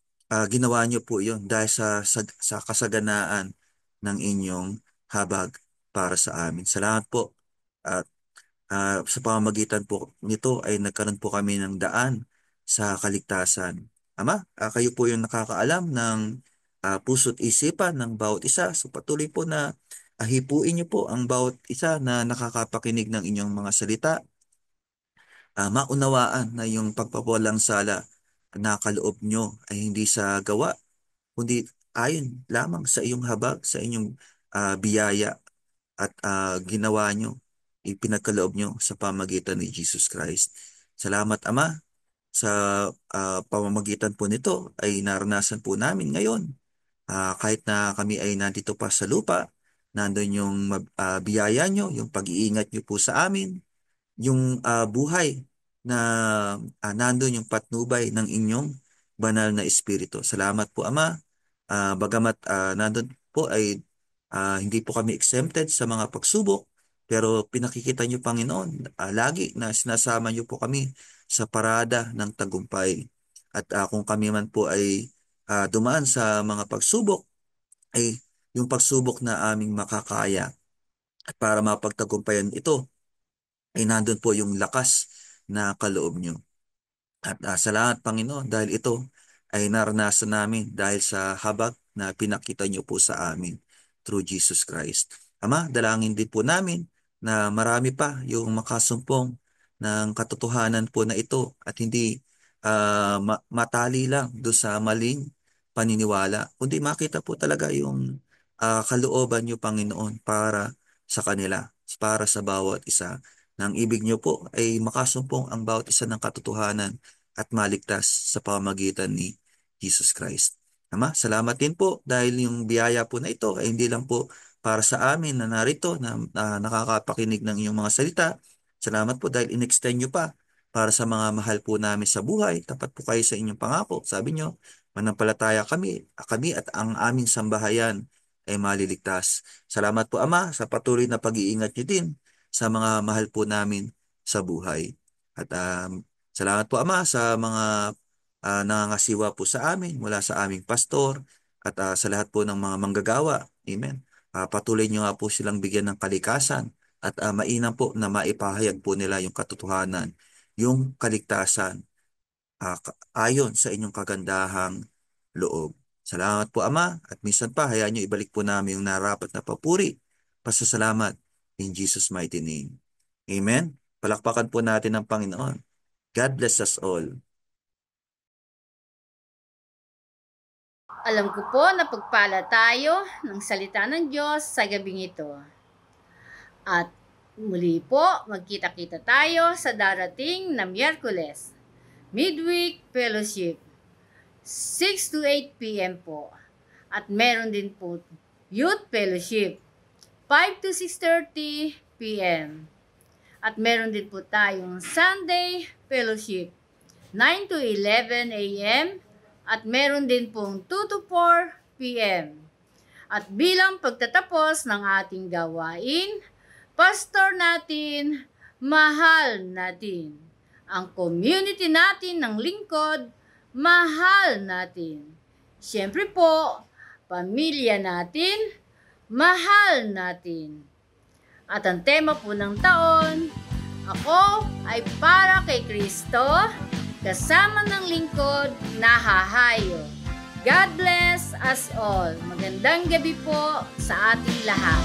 ginawa niyo po yun dahil sa kasaganaan ng inyong habag para sa amin. Salamat po. At sa pamamagitan po nito ay nagkaroon po kami ng daan sa kaligtasan. Ama, kayo po yung nakakaalam ng puso't isipan ng bawat isa. So patuloy po na hipuin niyo po ang bawat isa na nakakapakinig ng inyong mga salita. Maunawaan na yung pagpapawalang sala na kaloob nyo ay hindi sa gawa, kundi ayon lamang sa iyong habag, sa inyong biyaya at ginawa nyo, ipinagkaloob nyo sa pamagitan ni Jesus Christ. Salamat, Ama, sa pamamagitan po nito ay naranasan po namin ngayon. Kahit na kami ay nandito pa sa lupa, nandun yung biyaya nyo, yung pag-iingat nyo po sa amin, yung buhay na nandun yung patnubay ng inyong banal na espiritu. Salamat po, Ama. Bagamat nandun po ay hindi po kami exempted sa mga pagsubok, pero pinakikita niyo, Panginoon, lagi na sinasama niyo po kami sa parada ng tagumpay. At kung kami man po ay dumaan sa mga pagsubok, ay yung pagsubok na aming makakaya. At para mapagtagumpayan ito, ay nandun po yung lakas na kaloob nyo. At salamat, Panginoon, dahil ito ay naranasan namin dahil sa habag na pinakita nyo po sa amin through Jesus Christ. Ama, dalangin din po namin na marami pa yung makasumpong ng katotohanan po na ito at hindi matali lang doon sa maling paniniwala, kundi makita po talaga yung kalooban nyo, Panginoon, para sa kanila, para sa bawat isa. Nang ibig nyo po ay makasumpong ang bawat isa ng katotohanan at maligtas sa pamamagitan ni Jesus Christ. Ama, salamat din po dahil yung biyaya po na ito ay hindi lang po para sa amin na narito na nakakapakinig ng inyong mga salita. Salamat po dahil in-extend nyo pa para sa mga mahal po namin sa buhay. Tapat po kayo sa inyong pangako. Sabi nyo, manampalataya kami at ang aming sambahayan ay maliligtas. Salamat po, Ama, sa patuloy na pag-iingat nyo din sa mga mahal po namin sa buhay. At salamat po, Ama, sa mga nangangasiwa po sa amin mula sa aming pastor at sa lahat po ng mga manggagawa. Amen. Patuloy nyo nga po silang bigyan ng kalikasan at mainam po na maipahayag po nila yung katotohanan, yung kaligtasan ayon sa inyong kagandahang loob. Salamat po, Ama, at minsan pa hayaan nyo ibalik po namin yung narapat na papuri, pasasalamat in Jesus' mighty name. Amen. Palakpakan po natin ang Panginoon. God bless us all. Alam ko po na pagpala tayo ng salita ng Diyos sa gabing ito. At muli po, magkita-kita tayo sa darating na Miyerkules, Midweek Fellowship, 6 to 8 p.m. po. At meron din po Youth Fellowship, 5 to 6:30 p.m. At meron din po tayong Sunday Fellowship, 9 to 11 a.m. At meron din pong 2 to 4 p.m. At bilang pagtatapos ng ating gawain, pastor natin, mahal natin. Ang community natin ng lingkod, mahal natin. Siyempre po, pamilya natin, mahal natin. At ang tema po ng taon, ako ay para kay Kristo, kasama ng lingkod na hahayo. God bless us all. Magandang gabi po sa ating lahat.